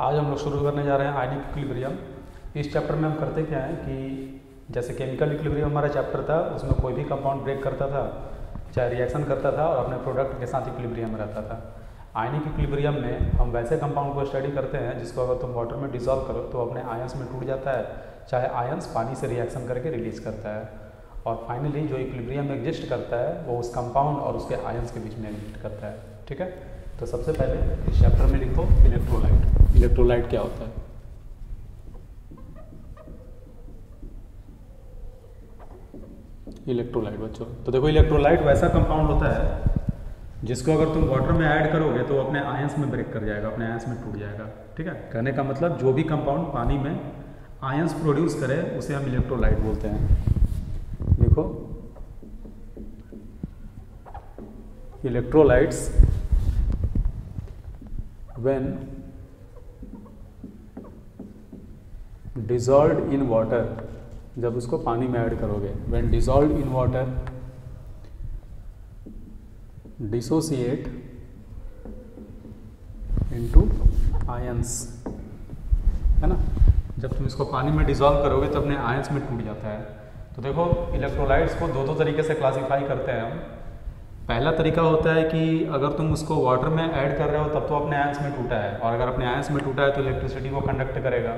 आज हम लोग शुरू करने जा रहे हैं आयनिक इक्विलिब्रियम। इस चैप्टर में हम करते क्या है कि जैसे केमिकल इक्विलिब्रियम हमारा चैप्टर था, उसमें कोई भी कंपाउंड ब्रेक करता था, चाहे रिएक्शन करता था और अपने प्रोडक्ट के साथ इक्विलिब्रियम में रहता था। आयनिक इक्विलिब्रियम में हम वैसे कंपाउंड को स्टडी करते हैं जिसको अगर तुम वाटर में डिजॉल्व करो तो अपने आयंस में टूट जाता है, चाहे आयंस पानी से रिएक्शन करके रिलीज करता है, और फाइनली जो इक्विलिब्रियम एग्जिस्ट करता है वो उस कंपाउंड और उसके आयंस के बीच में एग्जिस्ट करता है। ठीक है, तो सबसे पहले इस चैप्टर में लिखो इलेक्ट्रोलाइट। इलेक्ट्रोलाइट क्या होता है? इलेक्ट्रोलाइट बच्चों, तो देखो इलेक्ट्रोलाइट वैसा कंपाउंड होता है जिसको अगर तुम वाटर में ऐड करोगे तो अपने आयंस में ब्रेक कर जाएगा, अपने आयंस में टूट जाएगा। ठीक है, कहने का मतलब जो भी कंपाउंड पानी में आयंस प्रोड्यूस करे उसे हम इलेक्ट्रोलाइट बोलते हैं। देखो electrolytes when dissolved in water, जब उसको पानी में ऐड करोगे, when dissolved in water dissociate into ions, है ना। जब तुम इसको पानी में डिसॉल्व करोगे तो अपने आयंस में टूट जाता है। तो देखो इलेक्ट्रोलाइट्स को दो तरीके से क्लासीफाई करते हैं हम। पहला तरीका होता है कि अगर तुम उसको वाटर में ऐड कर रहे हो तब तो अपने आयंस में टूटा है, और अगर अपने आयंस में टूटा है तो इलेक्ट्रिसिटी को कंडक्ट करेगा।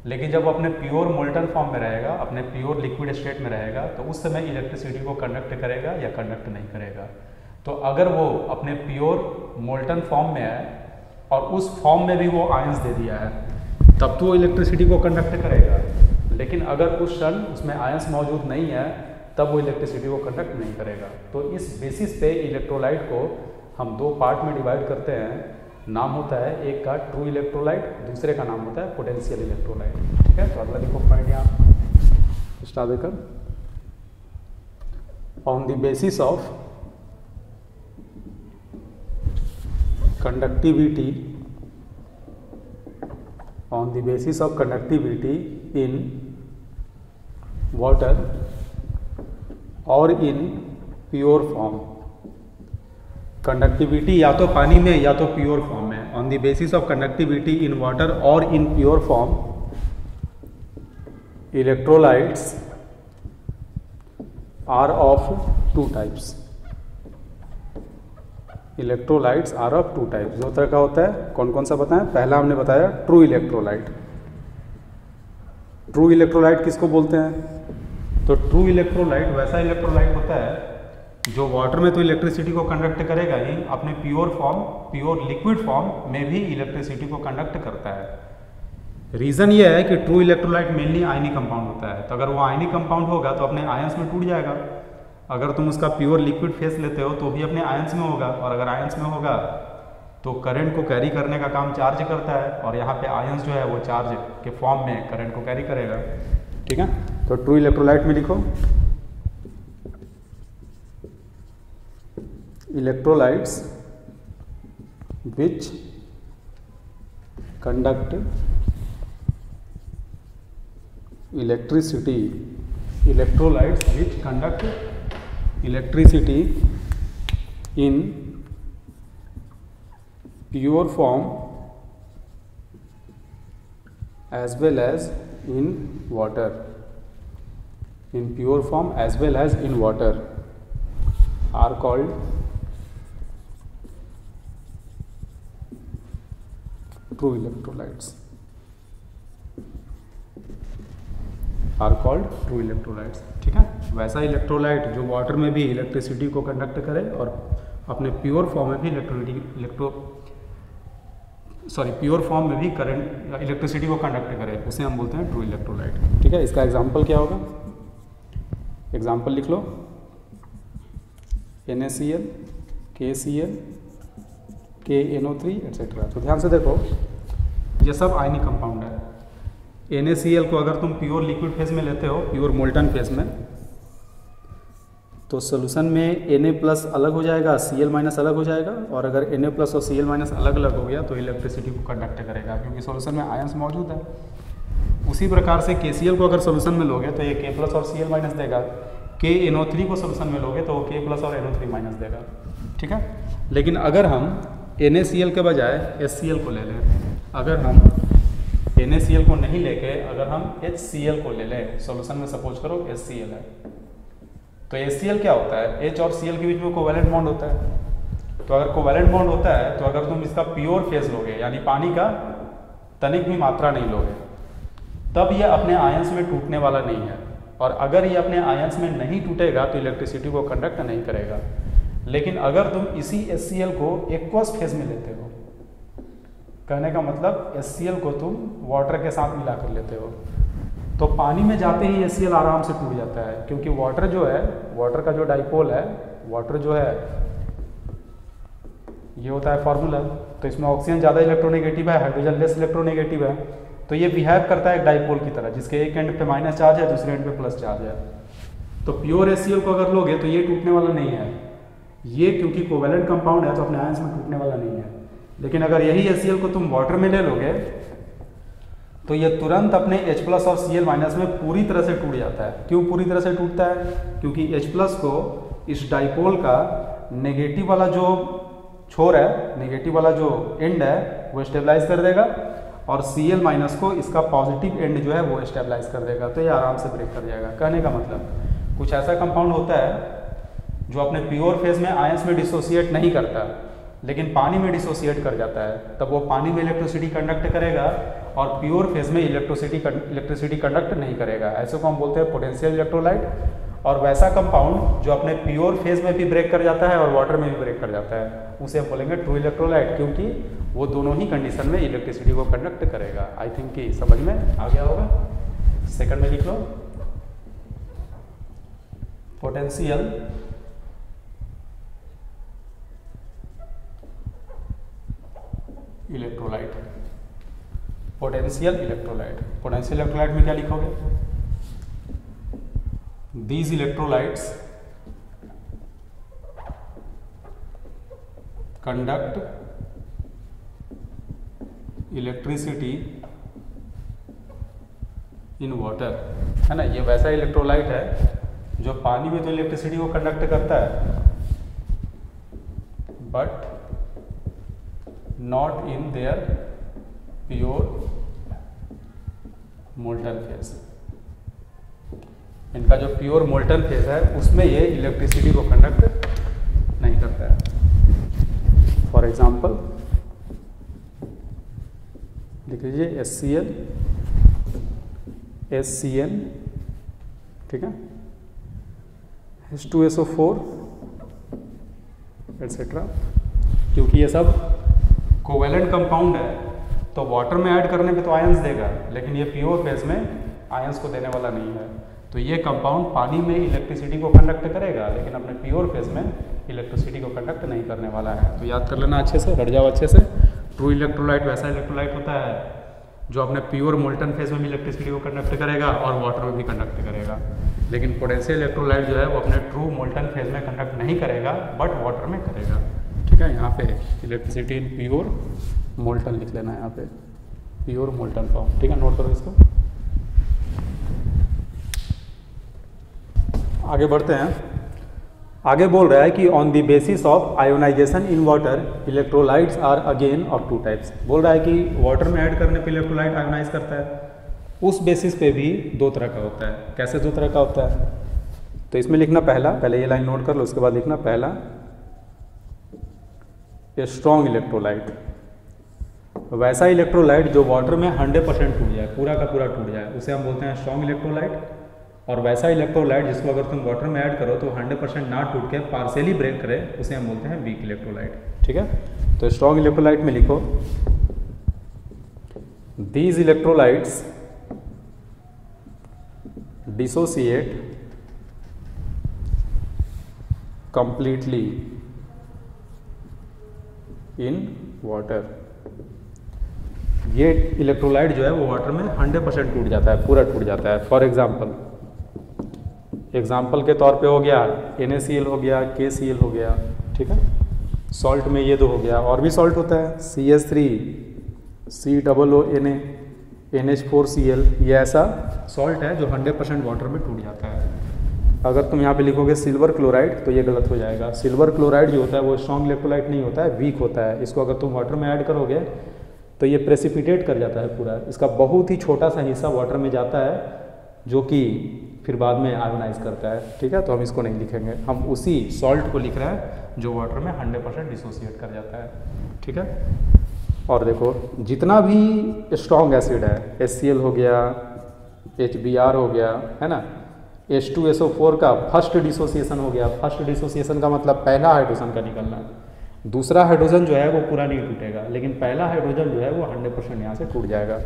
लेकिन जब अपने प्योर मोल्टन फॉर्म में रहेगा, अपने प्योर लिक्विड स्टेट में रहेगा, तो उस समय इलेक्ट्रिसिटी को कंडक्ट करेगा या कंडक्ट नहीं करेगा। तो अगर वो अपने प्योर मोल्टन फॉर्म में है और उस फॉर्म में भी वो आयंस दे दिया है तब तो वो इलेक्ट्रिसिटी को कंडक्ट करेगा। लेकिन अगर उस क्षण उसमें आयंस मौजूद नहीं है तब वो इलेक्ट्रिसिटी को कंडक्ट नहीं करेगा। तो इस बेसिस पे इलेक्ट्रोलाइट को हम दो पार्ट में डिवाइड करते हैं। नाम होता है एक का ट्रू इलेक्ट्रोलाइट, दूसरे का नाम होता है पोटेंशियल इलेक्ट्रोलाइट। ठीक है, तो अगला देखो पॉइंट यहाँ स्टार्ट देकर, on the basis of conductivity, on the basis of conductivity in water or in pure form। Conductivity या तो पानी में या तो प्योर फॉर्म में। On the basis of conductivity in water और in pure form, electrolytes are of two types. Electrolytes are of two types. दो तरह का होता है, कौन कौन सा बताएं? पहला हमने बताया ट्रू इलेक्ट्रोलाइट। ट्रू इलेक्ट्रोलाइट किसको बोलते हैं? तो ट्रू इलेक्ट्रोलाइट वैसा इलेक्ट्रोलाइट होता है जो वाटर में तो इलेक्ट्रिसिटी को कंडक्ट करेगा ही, अपने pure form, pure liquid form में भी इलेक्ट्रिसिटी को कंडक्ट करता है। रीज़न ये है कि true electrolyte mainly ionic compound होता है, तो अगर वो आयनिक कंपाउंड होगा तो अपने आयंस में टूट जाएगा। अगर तुम उसका प्योर लिक्विड फेस लेते हो तो भी अपने आयंस में होगा, और अगर आयंस में होगा तो करंट को कैरी करने का काम चार्ज करता है, और यहाँ पे आयंस जो है वो चार्ज के फॉर्म में करंट को कैरी करेगा। ठीक है, तो ट्रू इलेक्ट्रोलाइट में लिखो electrolytes which conduct electricity, electrolytes which conduct electricity in pure form as well as in water, in pure form as well as in water are called true electrolytes, are called true electrolytes. ठीक है, वैसा electrolyte जो water में भी electricity को conduct करे और अपने प्योर फॉर्म में भी प्योर फॉर्म में भी करंट इलेक्ट्रिसिटी को कंडक्ट करे, उसे हम बोलते हैं ट्रू इलेक्ट्रोलाइट। ठीक है, इसका एग्जांपल क्या होगा? एग्जांपल लिख लो NaCl, KCl, KNO3 एट्सेट्रा। तो ध्यान से देखो ये सब आयनिक कंपाउंड है। NaCl को अगर तुम प्योर लिक्विड फेज में लेते हो, प्योर मोल्टन फेज में, तो सोल्यूशन में Na+ अलग हो जाएगा, Cl- अलग हो जाएगा, और अगर Na+ और Cl- अलग अलग हो गया तो इलेक्ट्रिसिटी को कंडक्ट करेगा क्योंकि सोल्यूशन में आयंस मौजूद है। उसी प्रकार से KCl को अगर सोल्यूशन में लोगे तो ये K+ और Cl- देगा, KNO3 को सोल्यूशन में लोगे तो वो K+ और NO3- देगा। ठीक है, लेकिन अगर हम NaCl के बजाय HCl को ले लें अगर हम NaCl को नहीं लेके अगर हम HCl को ले लें सॉल्यूशन में, सपोज करो HCl है, तो HCl क्या होता है, H और Cl के बीच में कोवैलेंट बॉन्ड होता है। तो अगर कोवैलेंट बॉन्ड होता है तो अगर तुम इसका प्योर फेज लोगे यानी पानी का तनिक भी मात्रा नहीं लोगे, तब ये अपने आयंस में टूटने वाला नहीं है। और अगर ये अपने आयंस में नहीं टूटेगा तो इलेक्ट्रिसिटी को कंडक्ट नहीं करेगा। लेकिन अगर तुम इसी HCl को एक्वस फेज में लेते हो, कहने का मतलब HCl को तुम वाटर के साथ मिला कर लेते हो, तो पानी में जाते ही HCl आराम से टूट जाता है, क्योंकि वाटर जो है, वाटर का जो डाइपोल है, वाटर जो है ये होता है फार्मूला, तो इसमें ऑक्सीजन ज़्यादा इलेक्ट्रोनेगेटिव है, हाइड्रोजन लेस इलेक्ट्रोनेगेटिव है, तो ये बिहेव करता है एक डाइपोल की तरह, जिसके एक एंड पे माइनस चार्ज है, दूसरे एंड पे प्लस चार्ज है। तो प्योर HCl को अगर लोगे तो ये टूटने वाला नहीं है, ये क्योंकि कोवैलेंट कंपाउंड है तो अपने आयंस में टूटने वाला नहीं है। लेकिन अगर यही HCl को तुम वाटर में ले लोगे तो ये तुरंत अपने H+ और Cl- में पूरी तरह से टूट जाता है। क्यों पूरी तरह से टूटता है? क्योंकि H+ को इस डाइपोल का नेगेटिव वाला जो छोर है, नेगेटिव वाला जो एंड है वो स्टेबलाइज कर देगा, और Cl- को इसका पॉजिटिव एंड जो है वो स्टेबलाइज कर देगा, तो ये आराम से ब्रेक कर जाएगा। कहने का मतलब कुछ ऐसा कंपाउंड होता है जो अपने प्योर फेज में आयंस में डिसोसिएट नहीं करता, लेकिन पानी में डिसोसिएट कर जाता है, तब वो पानी में इलेक्ट्रिसिटी कंडक्ट करेगा और प्योर फेज में इलेक्ट्रिसिटी कंडक्ट नहीं करेगा। ऐसे को हम बोलते हैं पोटेंशियल इलेक्ट्रोलाइट। और वैसा कंपाउंड जो अपने प्योर फेज में भी ब्रेक कर जाता है और वाटर में भी ब्रेक कर जाता है, उसे हम बोलेंगे ट्रू इलेक्ट्रोलाइट, क्योंकि वो दोनों ही कंडीशन में इलेक्ट्रिसिटी को कंडक्ट करेगा। आई थिंक कि समझ में आ गया होगा। सेकंड में लिख लो, potential electrolyte. Potential electrolyte, potential electrolyte में क्या लिखोगे? These electrolytes conduct electricity in water, है ना। ये वैसा इलेक्ट्रोलाइट है जो पानी में तो इलेक्ट्रिसिटी को कंडक्ट करता है, but not in their pure molten phase. इनका जो प्योर मोल्टन फेज है उसमें ये इलेक्ट्रिसिटी को कंडक्ट नहीं करता है। फॉर एग्जांपल लिख लीजिए HCl, HCN, ठीक है, H2SO4 एटसेट्रा। क्योंकि ये सब कोवैलेंट कंपाउंड है तो वाटर में ऐड करने पे तो आयंस देगा, लेकिन ये प्योर फेज में आयंस को देने वाला नहीं है। तो ये कंपाउंड पानी में इलेक्ट्रिसिटी को कंडक्ट करेगा, लेकिन अपने प्योर फेज में इलेक्ट्रिसिटी को कंडक्ट नहीं करने वाला है। तो याद कर लेना अच्छे से, रट जाओ अच्छे से। ट्रू इलेक्ट्रोलाइट वैसा इलेक्ट्रोलाइट होता है जो अपने प्योर मोल्टन फेज में भी इलेक्ट्रिसिटी को कंडक्ट करेगा और वाटर में भी कंडक्ट करेगा। लेकिन पोटेंशियल इलेक्ट्रोलाइट जो है वो अपने ट्रू मोल्टन फेज में कंडक्ट नहीं करेगा, बट वाटर में करेगा। ठीक है, यहाँ पे इलेक्ट्रिसिटी इन प्योर मोल्टन लिख लेना है, यहाँ पे प्योर मोल्टन फॉर्म। ठीक है, नोट करो इसको। आगे बढ़ते हैं। आगे बोल रहा है कि on the basis of ionisation in water electrolytes are again of two types. बोल रहा है कि वाटर में ऐड करने पे इलेक्ट्रोलाइट आयोनाइज करता है, उस बेसिस पे भी दो तरह का होता है। कैसे दो तरह का होता है? तो इसमें लिखना पहला, पहले ये लाइन नोट कर लो, उसके बाद लिखना पहला स्ट्रॉन्ग इलेक्ट्रोलाइट। वैसा इलेक्ट्रोलाइट जो वाटर में 100% टूट जाए, पूरा का पूरा टूट जाए, उसे हम बोलते हैं स्ट्रॉन्ग इलेक्ट्रोलाइट। और वैसा इलेक्ट्रोलाइट जिसको अगर तुम वाटर में ऐड करो तो 100% ना टूट के पार्शियली ब्रेक करे, उसे हम बोलते हैं वीक इलेक्ट्रोलाइट। ठीक है, तो स्ट्रॉन्ग इलेक्ट्रोलाइट में लिखो these electrolytes dissociate completely in water. ये इलेक्ट्रोलाइट जो है वो वाटर में 100% टूट जाता है, पूरा टूट जाता है। फॉर एग्जाम्पल के तौर पे हो गया NaCl हो गया, KCl हो गया। ठीक है, सॉल्ट में ये दो हो गया, और भी सॉल्ट होता है CH3, COONA, NH4Cl। ये ऐसा सॉल्ट है जो 100% वाटर में टूट जाता है। अगर तुम यहाँ पे लिखोगे सिल्वर क्लोराइड तो ये गलत हो जाएगा। सिल्वर क्लोराइड जो होता है वो स्ट्रॉन्ग इलेक्ट्रोलाइट नहीं होता है, वीक होता है। इसको अगर तुम वाटर में ऐड करोगे तो ये प्रेसिपिटेट कर जाता है पूरा, इसका बहुत ही छोटा सा हिस्सा वाटर में जाता है जो कि फिर बाद में आयोनाइज करता है। ठीक है, तो हम इसको नहीं लिखेंगे, हम उसी सॉल्ट को लिख रहे हैं जो वाटर में 100% डिसोसिएट कर जाता है। ठीक है, और देखो जितना भी स्ट्रॉन्ग एसिड है, HCl हो गया, HBr हो गया, है ना, H2SO4 का फर्स्ट डिसोसिएशन हो गया। फर्स्ट डिसोसिएशन का मतलब पहला हाइड्रोजन का निकलना है, दूसरा हाइड्रोजन जो है वो पूरा नहीं टूटेगा, लेकिन पहला हाइड्रोजन जो है वो 100% यहाँ से टूट जाएगा।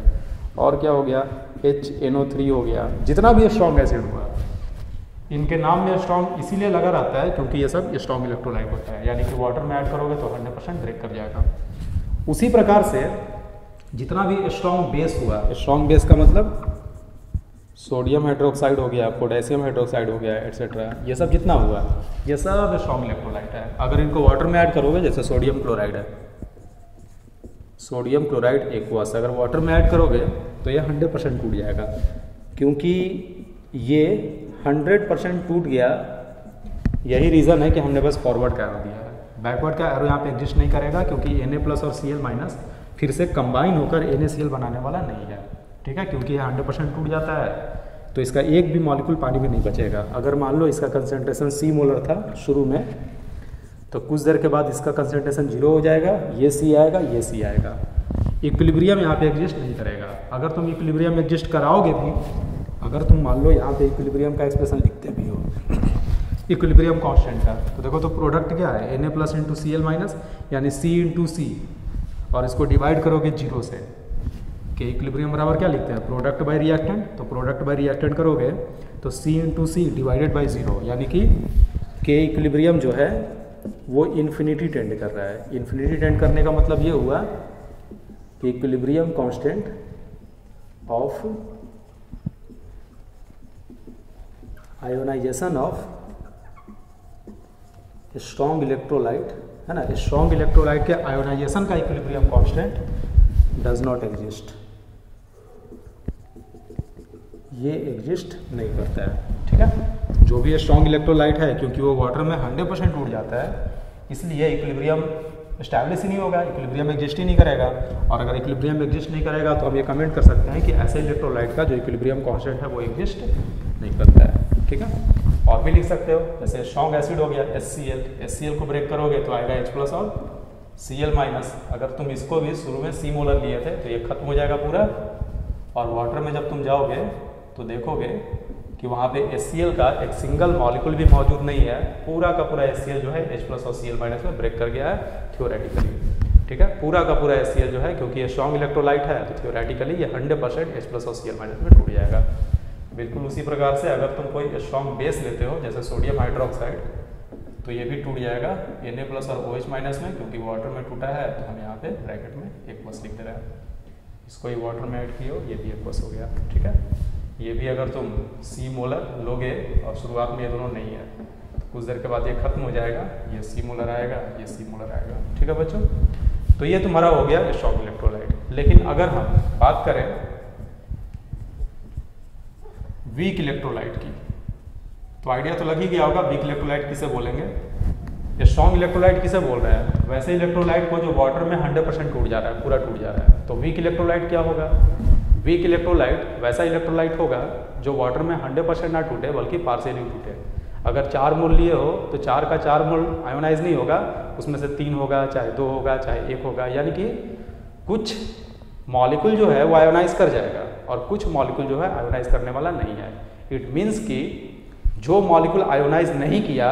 और क्या हो गया, HNO3 हो गया। जितना भी स्ट्रॉन्ग एसिड हुआ, इनके नाम में स्ट्रॉन्ग इसीलिए लगा रहता है क्योंकि ये सब स्ट्रॉन्ग इलेक्ट्रोलाइट होता है, यानी कि वाटर में ऐड करोगे तो 100% ब्रेक कर जाएगा। उसी प्रकार से जितना भी स्ट्रॉन्ग बेस हुआ, स्ट्रॉन्ग बेस का मतलब सोडियम हाइड्रोक्साइड हो गया, पोटेशियम हाइड्रोक्साइड हो गया, एटसेट्रा, ये सब जितना हुआ ये सब स्ट्रॉन्ग इलेक्ट्रोलाइट है। अगर इनको वाटर में ऐड करोगे, जैसे सोडियम क्लोराइड है, सोडियम क्लोराइड एक्वस, अगर वाटर में ऐड करोगे तो ये 100% टूट जाएगा, क्योंकि ये 100% टूट गया। यही रीज़न है कि हमने बस फॉरवर्ड का एरो दिया है, बैकवर्ड का एरो यहाँ पे एग्जिस्ट नहीं करेगा, क्योंकि Na+ और Cl- फिर से कंबाइन होकर NaCl बनाने वाला नहीं है। ठीक है, क्योंकि ये 100% टूट जाता है, तो इसका एक भी मॉलिक्यूल पानी में नहीं बचेगा। अगर मान लो इसका कंसनट्रेशन C मोलर था शुरू में, तो कुछ देर के बाद इसका कंसनट्रेशन 0 हो जाएगा, ये C आएगा, ये C आएगा। इक्विलिब्रियम यहाँ पे एग्जिस्ट नहीं करेगा। अगर तुम इक्विलिब्रियम एग्जिस्ट कराओगे भी, अगर तुम मान लो यहाँ पे इक्विलिब्रियम का एक्सप्रेशन लिखते भी हो इक्विलिब्रियम कांस्टेंट का, तो देखो तो प्रोडक्ट क्या है, Na+ इंटू Cl- यानी C इंटू C, और इसको डिवाइड करोगे 0 से, कि इक्विलिब्रियम बराबर क्या लिखते हैं, प्रोडक्ट बाय रिएक्टेंट। तो प्रोडक्ट बाय रिएक्टेंट करोगे तो C into C divided by 0, यानी कि K इक्विलिब्रियम जो है वो इन्फिनिटी टेंड कर रहा है। इन्फिनिटी टेंड करने का मतलब ये हुआ कि equilibrium constant of ionisation of strong electrolyte, है ना, स्ट्रॉन्ग इलेक्ट्रोलाइट के आयोनाइजेशन का equilibrium constant does not exist, ये एग्जिस्ट नहीं करता है। ठीक है, जो भी स्ट्रॉन्ग इलेक्ट्रोलाइट है, क्योंकि वो वाटर में 100% टूट जाता है, इसलिए इक्विलिब्रियम एस्टैब्लिश ही नहीं होगा, इक्विलिब्रियम एग्जिस्ट ही नहीं करेगा। और अगर इक्विलिब्रियम एग्जिस्ट नहीं करेगा तो हम ये कमेंट कर सकते हैं कि ऐसे इलेक्ट्रोलाइट का जो इक्विलिब्रियम कांस्टेंट है वो एग्जिस्ट नहीं करता है। ठीक है, और भी लिख सकते हो, जैसे स्ट्रॉन्ग एसिड हो गया HCl को ब्रेक करोगे तो आएगा H+ और Cl-। अगर तुम इसको भी शुरू में C मोलर लिए थे तो ये खत्म हो जाएगा पूरा, और वाटर में जब तुम जाओगे तो देखोगे कि वहाँ पे HCl का एक सिंगल मॉलिक्यूल भी मौजूद नहीं है, पूरा का पूरा HCl जो है H+ और Cl- में ब्रेक कर गया है थियोरेटिकली। ठीक है, पूरा का पूरा HCl जो है, क्योंकि ये स्ट्रॉन्ग इलेक्ट्रोलाइट है, तो थियोरेटिकली ये 100% H+ और Cl- में टूट जाएगा। बिल्कुल उसी प्रकार से अगर तुम कोई स्ट्रॉन्ग बेस लेते हो, जैसे सोडियम हाइड्रोक्साइड, तो ये भी टूट जाएगा Na+ और OH- में, क्योंकि वाटर में टूटा है, तो हम यहाँ पे ब्रैकेट में Aqueous लिख दे रहे हैं। इसको ही वाटर में ऐड किए हो, ये भी Aqueous हो गया। ठीक है, ये भी अगर तुम C मोलर लोगे और शुरुआत में ये दोनों नहीं है, तो कुछ देर के बाद ये खत्म हो जाएगा, ये C मोलर आएगा, ये C मोलर आएगा। ठीक है बच्चों, तो ये तुम्हारा हो गया स्ट्रॉन्ग इलेक्ट्रोलाइट। लेकिन अगर हम बात करें वीक इलेक्ट्रोलाइट की, तो आइडिया तो लग ही गया होगा वीक इलेक्ट्रोलाइट किसे बोलेंगे। स्ट्रॉन्ग इलेक्ट्रोलाइट किसे बोल रहे हैं, वैसे इलेक्ट्रोलाइट को जो वाटर में 100% टूट जा रहा है, पूरा टूट जा रहा है। तो वीक इलेक्ट्रोलाइट क्या होगा, वीक इलेक्ट्रोलाइट वैसा इलेक्ट्रोलाइट होगा जो वाटर में 100% ना टूटे, बल्कि पार्शियली टूटे। अगर 4 मोल लिए हो तो 4 का 4 मोल आयोनाइज नहीं होगा, उसमें से 3 होगा, चाहे 2 होगा, चाहे 1 होगा, यानी कि कुछ मॉलिक्यूल जो है वो आयोनाइज कर जाएगा और कुछ मॉलिक्यूल जो है आयोनाइज करने वाला नहीं है। इट मीन्स कि जो मॉलिक्यूल आयोनाइज नहीं किया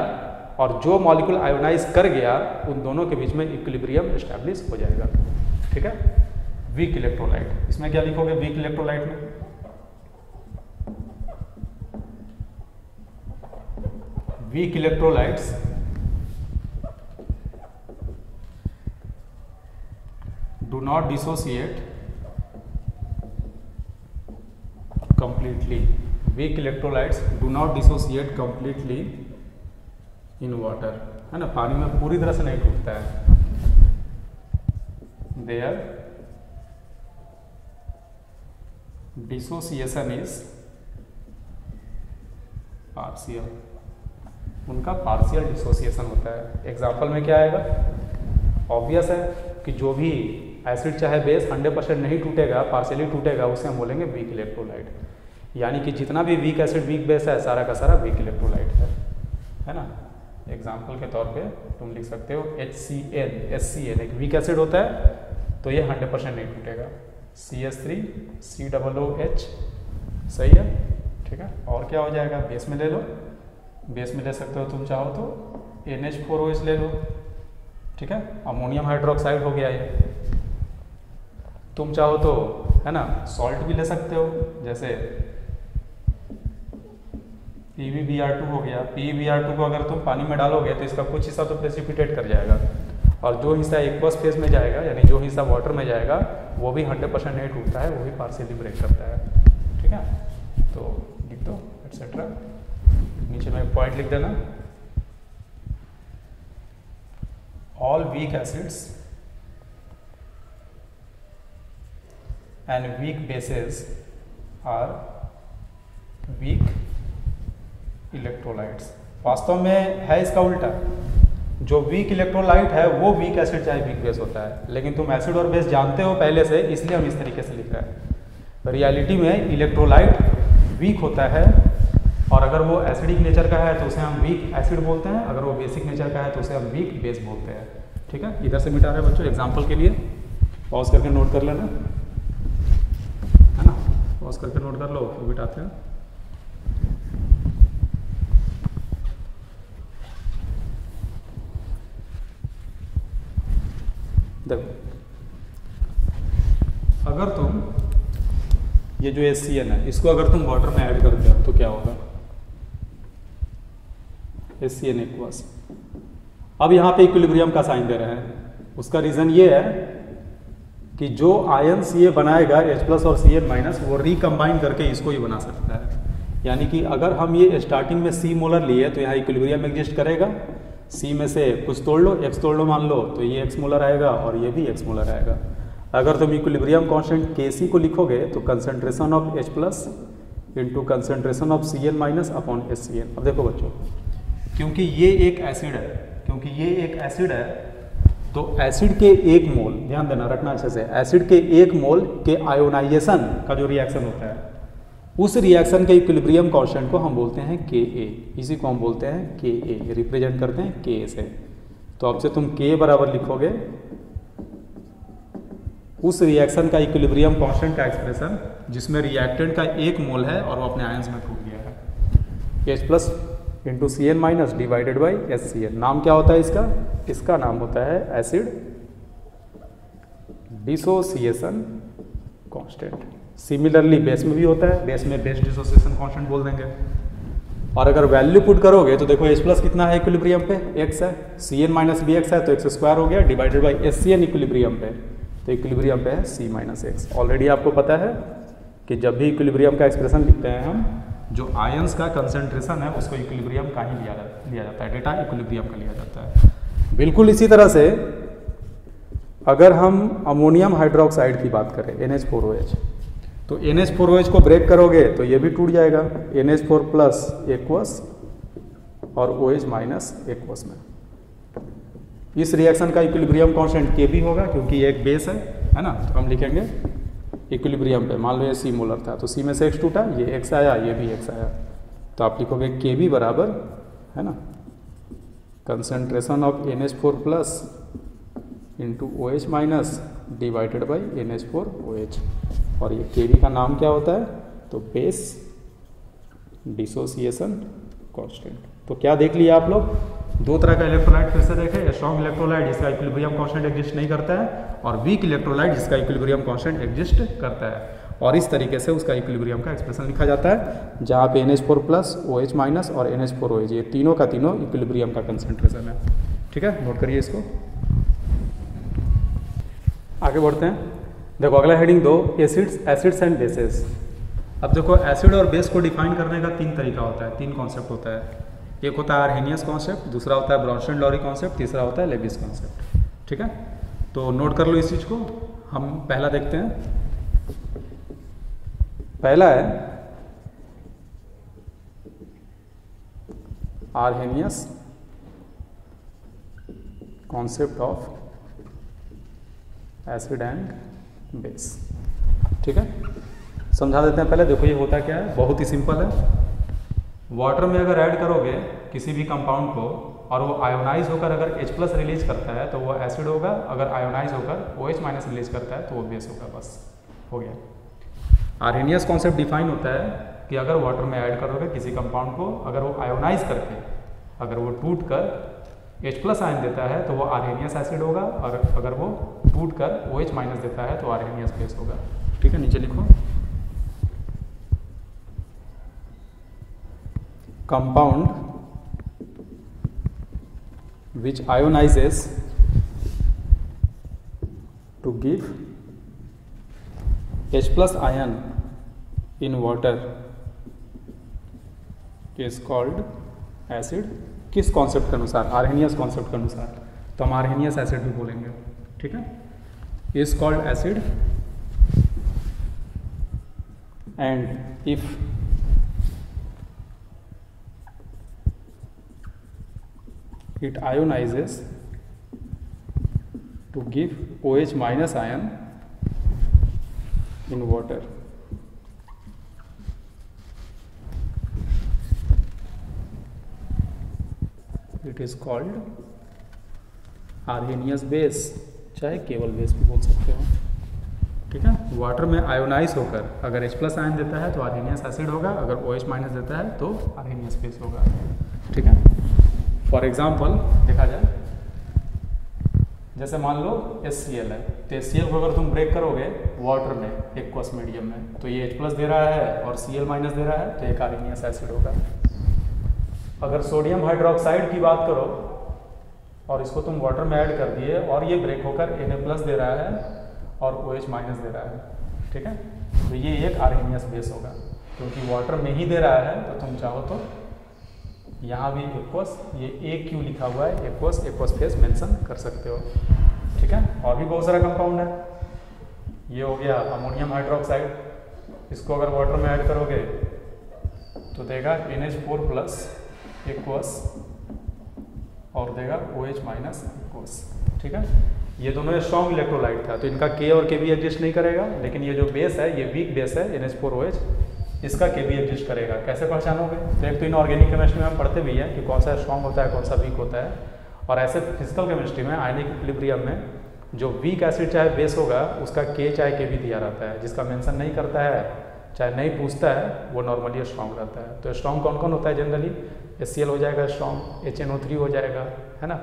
और जो मॉलिक्यूल आयोनाइज कर गया, उन दोनों के बीच में इक्विलिब्रियम एस्टैब्लिश हो जाएगा। ठीक है, वीक इलेक्ट्रोलाइट, इसमें क्या लिखोगे वीक इलेक्ट्रोलाइट में, weak electrolytes do not dissociate completely. Weak electrolytes do not dissociate completely in water, है ना, पानी में पूरी तरह से नहीं टूटता है। Their dissociation is partial, उनका पार्शियल डिसोसिएशन होता है। एग्जाम्पल में क्या आएगा, ऑब्वियस है कि जो भी एसिड चाहे बेस 100% नहीं टूटेगा, पार्शियली टूटेगा, उसे हम बोलेंगे वीक इलेक्ट्रोलाइट। यानी कि जितना भी वीक एसिड वीक बेस है सारा का सारा वीक इलेक्ट्रोलाइट है ना। एग्जाम्पल के तौर पे तुम लिख सकते हो HCl, SCl एक वीक एसिड होता है तो ये 100% नहीं टूटेगा। CH3 COOH, सही है, ठीक है। और क्या हो जाएगा, बेस में ले लो, बेस में ले सकते हो तुम चाहो तो NH4OH ले लो, ठीक है। अमोनियम हाइड्रोक्साइड हो गया ये। तुम चाहो तो है ना सॉल्ट भी ले सकते हो, जैसे PbBr2 हो गया। PbBr2 को अगर तुम पानी में डालोगे तो इसका कुछ हिस्सा तो प्रेसिपिटेट कर जाएगा, और जो हिस्सा एक्वस फेज में जाएगा यानी जो हिस्सा वाटर में जाएगा वो भी 100% नहीं टूटता है, वो भी पार्शियली ब्रेक करता है, ठीक है। तो लिख दो एटसेट्रा, नीचे में एक पॉइंट लिख देना। All weak acids and weak bases are weak electrolytes. वास्तव में है इसका उल्टा, जो वीक इलेक्ट्रोलाइट है वो वीक एसिड चाहे वीक बेस होता है, लेकिन तुम एसिड और बेस जानते हो पहले से, इसलिए हम इस तरीके से लिख रहे हैं। रियलिटी में इलेक्ट्रोलाइट वीक होता है, और अगर वो एसिडिक नेचर का है तो उसे हम वीक एसिड बोलते हैं, अगर वो बेसिक नेचर का है तो उसे हम वीक बेस बोलते हैं, ठीक है। इधर से मिटा रहे हैं बच्चों, एग्जाम्पल के लिए पॉज करके नोट कर लेना, है ना, पॉज करके नोट कर लो, फिर मिटाते हैं। देखो, अगर तुम ये जो HCl है इसको अगर तुम वाटर में ऐड करते हो तो क्या होगा, HCl एक्वस। अब यहाँ पे इक्विलिब्रियम का साइन दे रहे हैं, उसका रीजन ये है कि जो आयन Ca बनाएगा H+ और Cl- वो रिकम्बाइन करके इसको ही बना सकता है। यानी कि अगर हम ये स्टार्टिंग में C मोलर लिए तो यहाँ इक्विलिब्रियम एग्जिस्ट करेगा, C में से कुछ तोड़ लो, X तोड़ लो मान लो, तो ये X मोलर आएगा और ये भी X मोलर आएगा। अगर तुम इक्विलिब्रियम कांस्टेंट Kc को लिखोगे तो concentration of H+ into concentration of Cl- upon HCl। अब देखो बच्चों, क्योंकि ये एक एसिड है, तो एसिड के एक मोल, ध्यान देना रखना अच्छे से, एसिड के एक मोल के आयोनाइजेशन का जो रिएक्शन होता है उस रिएक्शन के इक्विलिब्रियम कांस्टेंट को हम बोलते हैं Ka। इसी को हम बोलते हैं Ka, रिप्रेजेंट करते हैं Ka से। तो अब से तुम K बराबर लिखोगे उस रिएक्शन का इक्विलिब्रियम कांस्टेंट का एक्सप्रेशन जिसमें रिएक्टेंट का एक मोल है और वो अपने आयंस में टूट गया है, H+ into Cl- divided by HCl। नाम क्या होता है इसका, इसका नाम होता है acid dissociation constant. Similarly base में भी होता है, बेस में बेस डिसोसिएशन कांस्टेंट बोल देंगे। और अगर वैल्यू पुट करोगे तो देखो H+ कितना है इक्विलिब्रियम पे, x है, Cl- भी x है तो x² हो गया, डिवाइडेड बाई HCl इक्विलिब्रियम पे, तो इक्विलिब्रियम पे है C-x। ऑलरेडी आपको पता है कि जब भी इक्विलिब्रियम का एक्सप्रेशन लिखते हैं हम, जो आयंस का कंसंट्रेशन है उसको इक्विलिब्रियम का ही लिया जाता है, डेटा इक्विलिब्रियम का लिया जाता है। बिल्कुल इसी तरह से अगर हम अमोनियम हाइड्रोक्साइड की बात करें NH4OH, तो NH4OH को ब्रेक करोगे तो ये भी टूट जाएगा, NH4+ एक्वस और OH- एक्वस में। इस रिएक्शन का इक्विलिब्रियम कांस्टेंट Kb होगा क्योंकि ये एक बेस है ना, तो हम लिखेंगे इक्विलिब्रियम पे, मान लो ये C मोलर था तो C में से X टूटा, ये X आया, ये भी X आया, तो आप लिखोगे Kb बराबर, है ना, concentration of NH4+ into OH- divided by NH4OH। और ये Kb का नाम क्या होता है, तो बेस डिसोसिएशन कांस्टेंट। तो क्या देख लिया आप लोग, दो तरह का इलेक्ट्रोलाइट फिर से देखें, स्ट्रॉन्ग इलेक्ट्रोलाइट जिसका इक्विलिब्रियम कांस्टेंट एग्जिस्ट नहीं करता है, और वीक इलेक्ट्रोलाइट जिसका इक्विलिब्रियम कांस्टेंट एग्जिस्ट करता है। और इस तरीके से उसका इक्विलिब्रियम का एक्सप्रेशन लिखा जाता है, जहाँ पे NH4+, OH- और NH4OH ये तीनों का तीनों इक्विलिब्रियम का कंसंट्रेशन है, ठीक है। नोट करिए इसको, आगे बढ़ते हैं। देखो अगला हेडिंग दो, एसिड्स एंड बेसेस। अब देखो एसिड और बेस को डिफाइन करने का तीन तरीका होता है, तीन कॉन्सेप्ट होता है। एक होता है आर्हेनियस कॉन्सेप्ट, दूसरा होता है ब्रॉन्स्टन-लॉरी कॉन्सेप्ट, तीसरा होता है लेविस कॉन्सेप्ट, ठीक है। तो नोट कर लो इस चीज़ को, हम पहला देखते हैं। पहला है Arrhenius concept of acid and base. ठीक है, समझा देते हैं पहले। देखो ये होता क्या है, बहुत ही सिंपल है। वाटर में अगर ऐड करोगे किसी भी कंपाउंड को और वो आयोनाइज होकर अगर H+ रिलीज करता है तो वो एसिड होगा, अगर आयोनाइज होकर OH- रिलीज करता है तो वो बेस होगा। बस हो गया। आर्हेनियस कॉन्सेप्ट डिफाइन होता है कि अगर वाटर में ऐड करोगे किसी कंपाउंड को, अगर वो आयोनाइज करके अगर वो टूट कर H+ आयन देता है तो वो आर्हेनियस एसिड होगा, और अगर वो टूट कर OH- देता है तो आर्हेनियस बेस होगा। ठीक है, नीचे लिखो compound which ionizes to give H+ ion in water is called acid। किस कॉन्सेप्ट के अनुसार? आर्हेनियस कॉन्सेप्ट के अनुसार। तो हम आर्हेनियस एसिड भी बोलेंगे। ठीक है, is called acid and if it ionizes to give OH- ion in water it is called Arrhenius base, चाहे केवल बेस भी बोल सकते हो। ठीक है, वाटर में आयोनाइज होकर अगर H+ आयन देता है तो आर्हेनियस एसिड होगा, अगर OH- देता है तो आर्हेनियस बेस होगा। ठीक है, फॉर एग्जाम्पल देखा जाए, जैसे मान लो HCl है, तो HCl को अगर तुम ब्रेक करोगे वाटर में एक्वस मीडियम में तो ये H+ दे रहा है और Cl- दे रहा है तो एक आर्हेनियस एसिड होगा। अगर सोडियम हाइड्रोक्साइड की बात करो और इसको तुम वाटर में ऐड कर दिए और ये ब्रेक होकर Na+ दे रहा है और OH- दे रहा है। ठीक है, तो ये एक आर्हेनियस बेस होगा, क्योंकि वाटर में ही दे रहा है। तो तुम चाहो तो यहाँ भी एक्वस, ये AQ लिखा हुआ है, एक्वस फेस मेंशन कर सकते हो। ठीक है, और भी बहुत सारा कंपाउंड है। ये हो गया अमोनियम हाइड्रोक्साइड, इसको अगर वाटर में ऐड करोगे तो देगा NH4+ एक्वस और देगा OH- एक्वस। ठीक है, ये दोनों स्ट्रॉन्ग इलेक्ट्रोलाइट था तो इनका K और K भी एग्जिस्ट नहीं करेगा, लेकिन ये जो बेस है ये वीक बेस है NH4OH, इसका K भी एग्जिस्ट करेगा। कैसे पहचानोगे? तो एक तो इनऑर्गेनिक केमिस्ट्री में हम पढ़ते भी हैं कि कौन सा स्ट्रॉन्ग होता है कौन सा वीक होता है, और ऐसे फिजिकल केमिस्ट्री में आयनिक इक्विलिब्रियम में जो वीक एसिड चाहे बेस होगा उसका K चाहे K भी दिया रहता है, जिसका मेंशन नहीं करता है चाहे नहीं पूछता है वो नॉर्मली स्ट्रॉन्ग रहता है। तो स्ट्रॉन्ग कौन कौन होता है? जनरली HCl हो जाएगा स्ट्रॉन्ग, HNO3 हो जाएगा, है ना,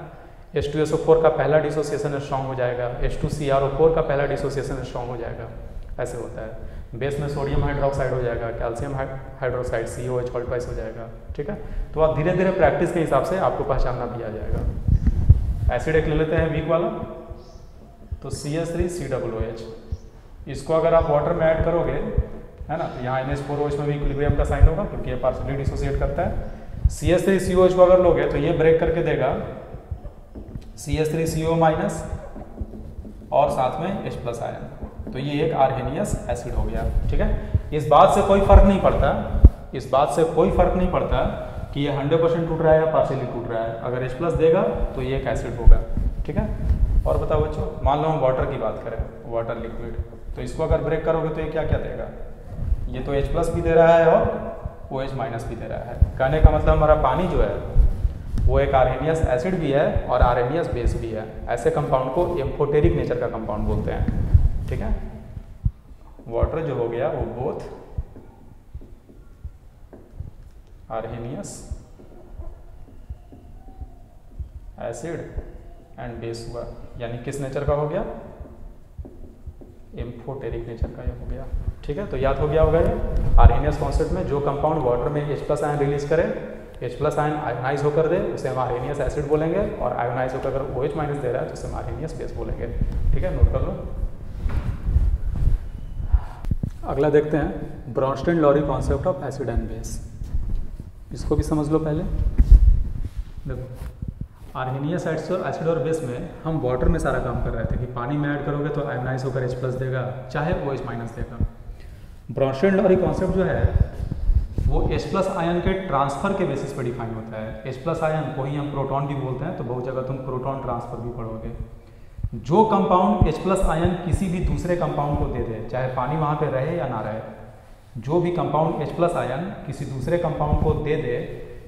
H2SO4 का पहला डिसोसिएशन स्ट्रॉन्ग हो जाएगा, H2CrO4 का पहला डिसोसिएशन स्ट्रॉन्ग हो जाएगा। ऐसे होता है। बेस में सोडियम हाइड्रोक्साइड हो जाएगा, कैल्शियम हाइड्रोक्साइड COH हो जाएगा। ठीक है, तो आप धीरे धीरे प्रैक्टिस के हिसाब से आपको पहचानना भी आ जाएगा। एसिड एक ले लेते हैं वीक वाला, तो CH3COOH, इसको अगर आप वाटर में ऐड करोगे, है ना, यहाँ NH4OH में भी इक्विलिब्रियम का साइन होगा क्योंकि ये पार्शियली डिसोसिएट करता है। CH3COH को अगर लोगे तो ये ब्रेक करके देगा CH3CO- और साथ में H+ आयन, तो ये एक आर्हेनियस एसिड हो गया। ठीक है, इस बात से कोई फर्क नहीं पड़ता, इस बात से कोई फर्क नहीं पड़ता कि ये 100% टूट रहा है या पार्शियली टूट रहा है, अगर H+ देगा तो ये एक एसिड होगा। ठीक है, और बताओ बच्चों, मान लो हम वाटर की बात करें, वाटर लिक्विड, तो इसको अगर ब्रेक करोगे तो ये क्या क्या देगा? ये तो H+ भी दे रहा है और OH- भी दे रहा है। कहने का मतलब हमारा पानी जो है वो एक आर्हेनियस एसिड भी है और आर्हेनियस बेस भी है। ऐसे कंपाउंड को एम्फोटेरिक नेचर का कंपाउंड बोलते हैं। ठीक है, वाटर जो हो गया वो both Arrhenius acid and base हुआ, यानी किस नेचर का हो गया? एम्फोटेरिक नेचर का ये हो गया। ठीक है, तो याद हो गया होगा ये आर्हेनियस कॉन्सेप्ट में जो कंपाउंड वाटर में H+ आयन रिलीज करे, H+ आयन आयोनाइज होकर दे उसे हम आर्हेनियस एसिड बोलेंगे, और आयोनाइज होकर अगर OH- दे रहा है तो उसे हम आर्हेनियस बेस बोलेंगे। ठीक है, नोट कर लो। अगला देखते हैं Bronsted Lowry concept of acid and base. इसको भी समझ लो पहले। देखो, आर्हेनियस एसिड और बेस में हम वाटर में सारा काम कर रहे थे कि पानी में ऐड करोगे तो आयोनाइज होकर H+ देगा चाहे OH- देगा। ब्रॉन्स्टेन-लॉरी कॉन्सेप्ट जो है वो H+ आयन के ट्रांसफर के बेसिस पर डिफाइन होता है। H+ आयन को ही हम प्रोटॉन भी बोलते हैं, तो बहुत जगह तुम प्रोटॉन ट्रांसफर भी पढ़ोगे। जो कंपाउंड H प्लस आयन किसी भी दूसरे कंपाउंड को दे दे, चाहे पानी वहाँ पे रहे या ना रहे, जो भी कंपाउंड H प्लस आयन किसी दूसरे कंपाउंड को दे दे,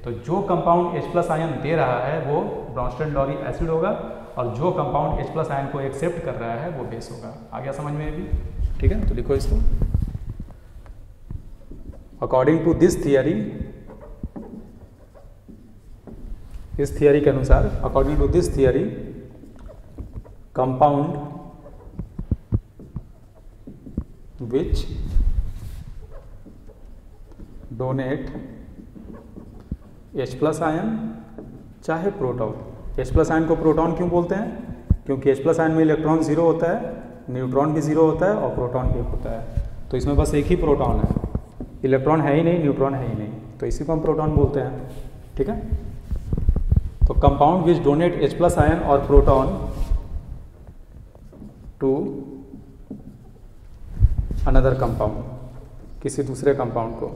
तो जो कंपाउंड H प्लस आयन दे रहा है वो ब्रॉन्स्टन-डॉरी एसिड होगा, और जो कंपाउंड H प्लस आयन को एक्सेप्ट कर रहा है वो बेस होगा। आ गया समझ में भी? ठीक है, तो लिखो इसको। अकॉर्डिंग टू दिस थियरी, इस थियरी के अनुसार, according to this theory, compound which donate H plus ion चाहे प्रोटॉन, H प्लस आयन को प्रोटॉन क्यों बोलते हैं? क्योंकि H प्लस आयन में इलेक्ट्रॉन 0 होता है, न्यूट्रॉन भी 0 होता है और प्रोटॉन 1 होता है, तो इसमें बस एक ही प्रोटॉन है, इलेक्ट्रॉन है ही नहीं, न्यूट्रॉन है ही नहीं, तो इसी को हम प्रोटॉन बोलते हैं। ठीक है, तो compound which donate H plus ion और प्रोटॉन टू अनदर कंपाउंड, किसी दूसरे कंपाउंड को,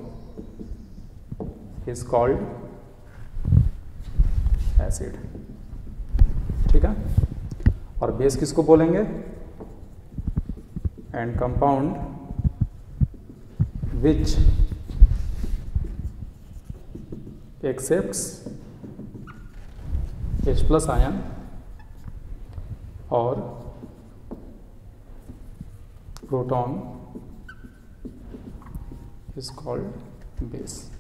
इज कॉल्ड एसिड। ठीक है, और बेस किसको बोलेंगे? And compound which accepts H plus ion और प्रोटॉन इज कॉल्ड बेस।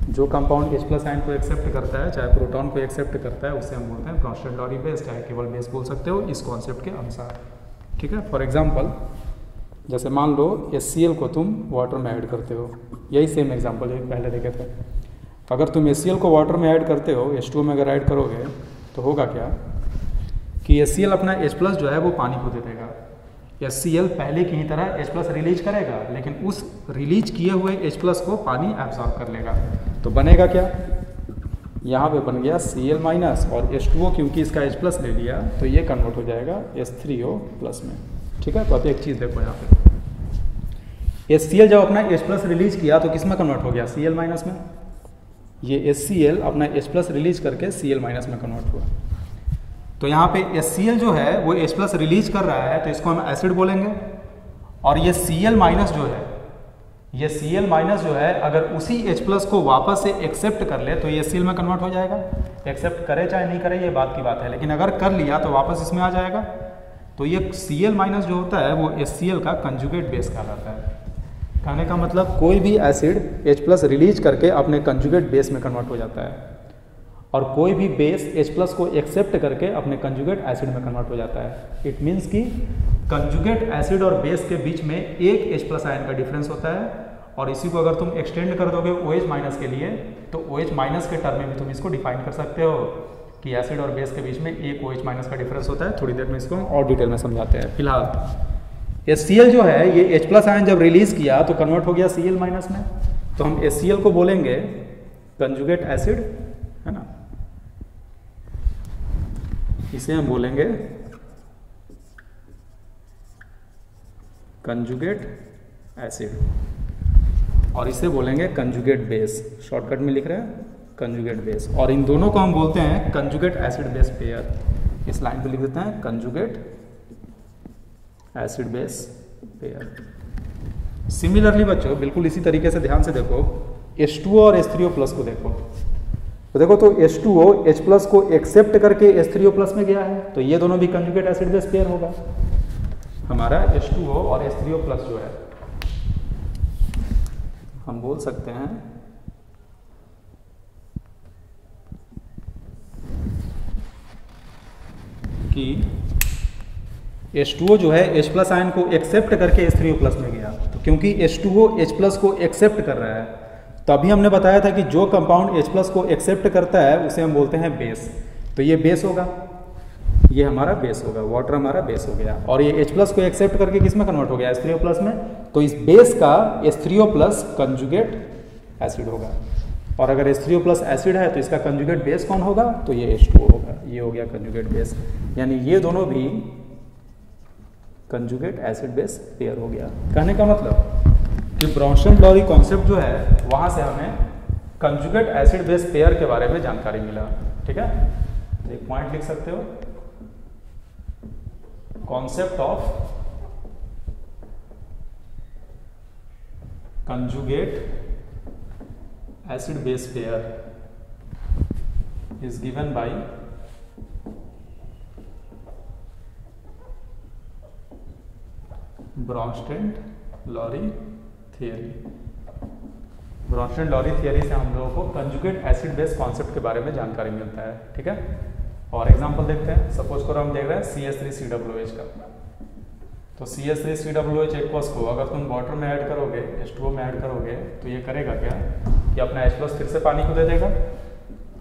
जो कंपाउंड H प्लस आयन को एक्सेप्ट करता है, चाहे प्रोटॉन को एक्सेप्ट करता है, उसे हम बोलते हैं ब्रॉन्स्टन-डॉरी बेस, चाहे केवल बेस बोल सकते हो इस कॉन्सेप्ट के अनुसार। ठीक है, फॉर एग्जांपल जैसे मान लो HCl को तुम वाटर में ऐड करते हो, यही सेम एग्जांपल है पहले देखे थे। अगर तुम HCl को वाटर में ऐड करते हो, H2O में अगर ऐड करोगे तो होगा क्या कि HCl अपना H प्लस जो है वो पानी को दे देगा, HCl पहले की ही तरह H प्लस रिलीज करेगा, लेकिन उस रिलीज किए हुए H प्लस को पानी एब्जॉर्ब कर लेगा, तो बनेगा क्या? यहाँ पे बन गया Cl माइनस, और H2O क्योंकि इसका H प्लस ले लिया तो ये कन्वर्ट हो जाएगा H3O प्लस में। ठीक है, तो अब एक चीज़ देखो यहाँ पे, HCl जब अपना H प्लस रिलीज किया तो किस में कन्वर्ट हो गया? Cl माइनस में। ये HCl अपना H प्लस रिलीज करके Cl माइनस में कन्वर्ट हुआ, तो यहाँ पे HCl जो है वो H प्लस रिलीज कर रहा है, तो इसको हम एसिड बोलेंगे। और ये Cl माइनस जो है, ये Cl माइनस जो है अगर उसी H प्लस को वापस से एक्सेप्ट कर ले तो ये HCl में कन्वर्ट हो जाएगा। एक्सेप्ट करे चाहे नहीं करे ये बात की बात है, लेकिन अगर कर लिया तो वापस इसमें आ जाएगा। तो ये Cl माइनस जो होता है वो HCl का कंजुगेट बेस कहलाता है। कहने का मतलब कोई भी एसिड H प्लस रिलीज करके अपने कंजुगेट बेस में कन्वर्ट हो जाता है, और कोई भी बेस H प्लस को एक्सेप्ट करके अपने कंजुगेट एसिड में कन्वर्ट हो जाता है। इट मीन्स कि कंजुगेट एसिड और बेस के बीच में एक H प्लस आयन का डिफरेंस होता है, और इसी को अगर तुम एक्सटेंड कर दोगे OH माइनस के लिए तो OH माइनस के टर्म में भी तुम इसको डिफाइन कर सकते हो कि एसिड और बेस के बीच में एक OH माइनस का डिफरेंस होता है। थोड़ी देर में इसको हम और डिटेल में समझाते हैं। फिलहाल HCl जो है ये H प्लस आयन जब रिलीज किया तो कन्वर्ट हो गया Cl माइनस में, तो हम HCl को बोलेंगे कंजुगेट एसिड, है ना, इसे हम बोलेंगे कंजुगेट एसिड, और इसे बोलेंगे कंजुगेट बेस। शॉर्टकट में लिख रहे हैं कंजुगेट बेस, और इन दोनों को हम बोलते हैं कंजुगेट एसिड बेस पेयर। इस लाइन पे लिख देते हैं conjugate acid base pair. Similarly बच्चों बिल्कुल इसी तरीके से ध्यान से देखो, H2O और H3O प्लस को देखो, तो देखो तो H2O H प्लस को एक्सेप्ट करके H3O प्लस में गया है, तो ये दोनों भी कंजुगेट एसिड बेस पेयर होगा। हमारा H2O और H3O प्लस जो है हम बोल सकते हैं कि H2O जो है H प्लस आयन को एक्सेप्ट करके H3O प्लस में गया, तो क्योंकि H2O H प्लस को एक्सेप्ट कर रहा है, तो अभी हमने बताया था कि जो कंपाउंड H प्लस को एक्सेप्ट करता है उसे हम बोलते हैं बेस, तो ये बेस होगा, ये हमारा बेस होगा, वाटर हमारा बेस हो गया। और ये H प्लस को एक्सेप्ट करके किस में कन्वर्ट हो गया? H3O प्लस में, तो इस बेस का H3O प्लस कंजुगेट एसिड होगा, और अगर H3O प्लस एसिड है तो इसका कंजुगेट बेस कौन होगा? तो ये H2O होगा, ये हो गया कंजुगेट बेस, यानी ये दोनों भी कंजुगेट एसिड बेस पेयर हो गया। कहने का मतलब कि ब्रॉन्स्टन-डॉरी कॉन्सेप्ट जो है वहाँ से हमें कंजुगेट एसिड बेस पेयर के बारे में जानकारी मिला। ठीक है, एक पॉइंट लिख सकते हो, concept of conjugate acid base pair is given by Bronsted-Lowry theory। Brønsted-lorry theory से हम लोगों को कंजुगेट एसिड बेस कॉन्सेप्ट के बारे में जानकारी मिलता है, ठीक है। और एग्जांपल देखते हैं। सपोज करो हम देख रहे हैं CH3COOH का, तो CH3COOH एक्वस को अगर तुम वाटर में ऐड करोगे, H2O में ऐड करोगे, तो ये करेगा क्या कि अपना H+ फिर से पानी को दे देगा,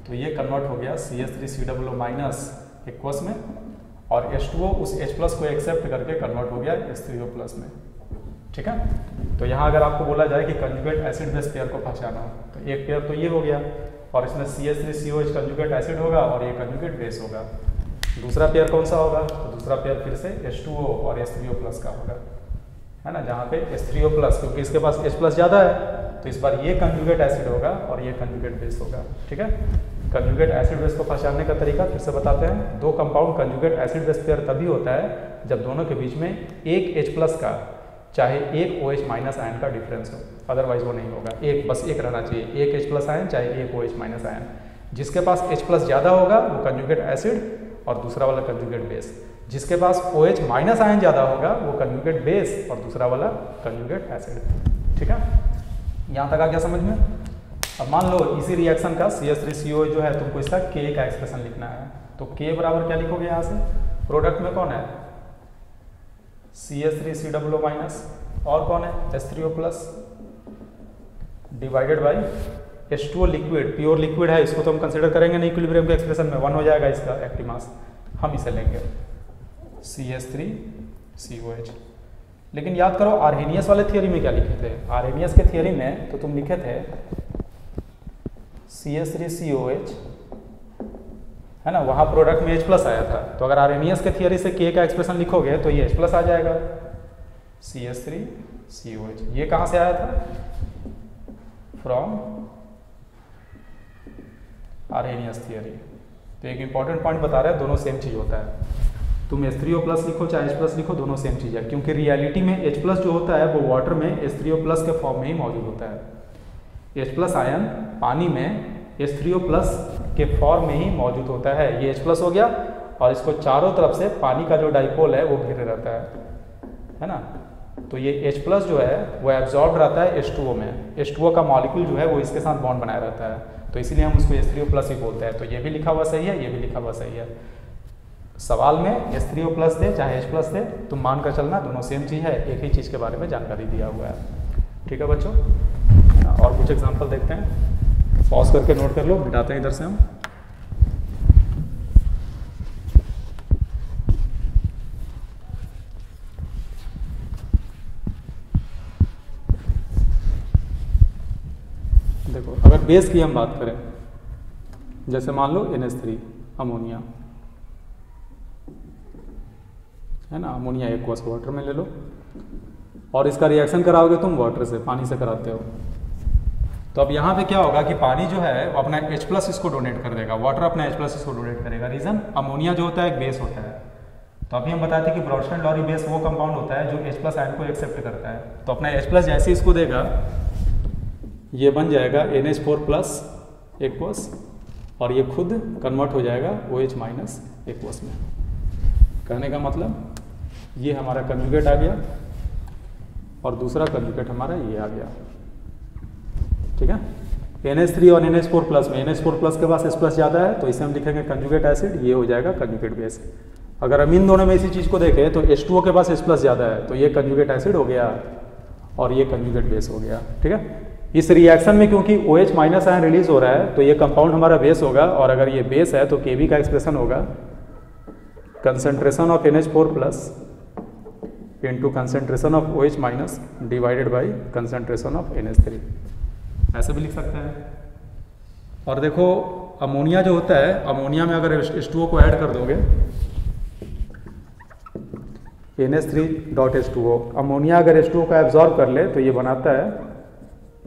तो ये कन्वर्ट हो गया CH3COO- एक्वस में, और H2O उस H+ को एक्सेप्ट करके कन्वर्ट हो गया H3O+ में, ठीक है। तो यहाँ अगर आपको बोला जाए कि कंजुगेट एसिड बेस पेयर को पहचाना, तो एक पेयर तो ये हो गया, और इसमें CH3COH कंजुगेट एसिड होगा और ये कंजुगेट बेस होगा। दूसरा पेयर कौन सा होगा, तो दूसरा पेयर फिर से H2O और H3O+ का होगा, है ना, जहाँ पे H3O+, क्योंकि इसके पास H+ ज़्यादा है, तो इस बार ये कंजुगेट एसिड होगा और ये कंजुगेट बेस होगा, ठीक है। कंजुगेट एसिड बेस को पहचानने का तरीका फिर से बताते हैं। दो compound conjugate acid base pair तभी होता है जब दोनों के बीच में एक H+ का चाहे एक OH- आयन का डिफरेंस हो, अदरवाइज वो नहीं होगा। एक बस एक रहना चाहिए, एक H+ आयन चाहे एक OH- आयन। जिसके पास H+ ज़्यादा होगा वो कंजुगेट एसिड और दूसरा वाला कंजुगेट बेस। जिसके पास OH- आयन ज़्यादा होगा वो कंजुगेट बेस और दूसरा वाला कंजुगेट एसिड, ठीक है। यहाँ तक आ गया समझ में। अब मान लो इसी रिएक्शन का CH3COOH जो है, तुमको इसका K का एक्सप्रेशन लिखना है, तो K बराबर क्या लिखोगे यहाँ से, प्रोडक्ट में कौन है CH3COO- और कौन है H3O+ divided by H2O liquid, pure liquid है, इसको तो हम कंसिडर करेंगे नहीं इक्विलिब्रियम के एक्सप्रेशन में, 1 हो जाएगा इसका एक्टिव मास, हम इसे लेंगे CH3COH। लेकिन याद करो आर्हेनियस वाले थियरी में क्या लिखे थे, आर्हेनियस के थियरी में तो तुम लिखे थे CH3COH, है ना, वहाँ प्रोडक्ट में H+ आया था, तो अगर आर्हेनियस के थियरी से K का एक्सप्रेशन लिखोगे तो ये H+ आ जाएगा CH3COH। ये कहाँ से आया था, फ्रॉम आर्हेनियस थियरी। तो एक इंपॉर्टेंट पॉइंट बता रहे हैं, दोनों सेम चीज़ होता है। तुम H3O+ लिखो चाहे H+ लिखो, दोनों सेम चीज़ है, क्योंकि रियलिटी में H+ जो होता है वो वाटर में H3O+ के फॉर्म में ही मौजूद होता है। H+ आयन पानी में H3O+ के फॉर्म में ही मौजूद होता है। ये H+ हो गया और इसको चारों तरफ से पानी का जो डाइपोल है वो घेरे रहता है ना। तो ये H+ जो है वो एब्जॉर्ब रहता है H2O में, H2O का मॉलिक्यूल जो है वो इसके साथ बॉन्ड बनाया रहता है, तो इसीलिए हम उसको H3O+ ही बोलते हैं। तो ये भी लिखा हुआ सही है, ये भी लिखा हुआ सही है। सवाल में H3O+ दे चाहे H+ दे, तुम मान कर चलना दोनों सेम चीज़ है, एक ही चीज़ के बारे में जानकारी दिया हुआ है, ठीक है बच्चों। और कुछ एग्जाम्पल देखते हैं, पॉज करके नोट कर लो, मिटाते हैं इधर से हम। देखो अगर बेस की हम बात करें, जैसे मान लो NH3 अमोनिया, है ना, अमोनिया एक्वस वाटर में ले लो, और इसका रिएक्शन कराओगे तुम वाटर से, पानी से कराते हो, तो अब यहाँ पे क्या होगा कि पानी जो है वो अपना H+ इसको डोनेट कर देगा, वाटर अपना H+ इसको डोनेट करेगा। रीज़न, अमोनिया जो होता है एक बेस होता है, तो अभी हम बताते हैं कि ब्रॉन्स्टेड-लॉरी बेस वो कंपाउंड होता है जो H+ आयन को एक्सेप्ट करता है, तो अपना H+ जैसे इसको देगा ये बन जाएगा NH4+ एक्वस, और ये खुद कन्वर्ट हो जाएगा OH- एक्वस में। कहने का मतलब ये हमारा कंजुगेट आ गया और दूसरा कंजुगेट हमारा ये आ गया, ठीक है। NH3 और NH4+ में NH4+ के पास H+ ज़्यादा है, तो इसे हम लिखेंगे कंजुगेट एसिड, ये हो जाएगा कंजुगेट बेस। अगर हम इन दोनों में इसी चीज़ को देखें तो H2O के पास H+ ज़्यादा है, तो ये कंजुगेट एसिड हो गया और ये कंजुगेट बेस हो गया, ठीक है। इस रिएक्शन में क्योंकि OH- आयन रिलीज हो रहा है, तो ये कंपाउंड हमारा बेस होगा, और अगर ये बेस है तो Kb का एक्सप्रेशन होगा concentration of NH4+ into concentration of OH- divided by concentration of NH3, ऐसे भी लिख सकते हैं। और देखो अमोनिया जो होता है, अमोनिया में अगर H2O को ऐड कर दोगे, NH3.H2O, अमोनिया अगर H2O का एब्जॉर्ब कर ले तो ये बनाता है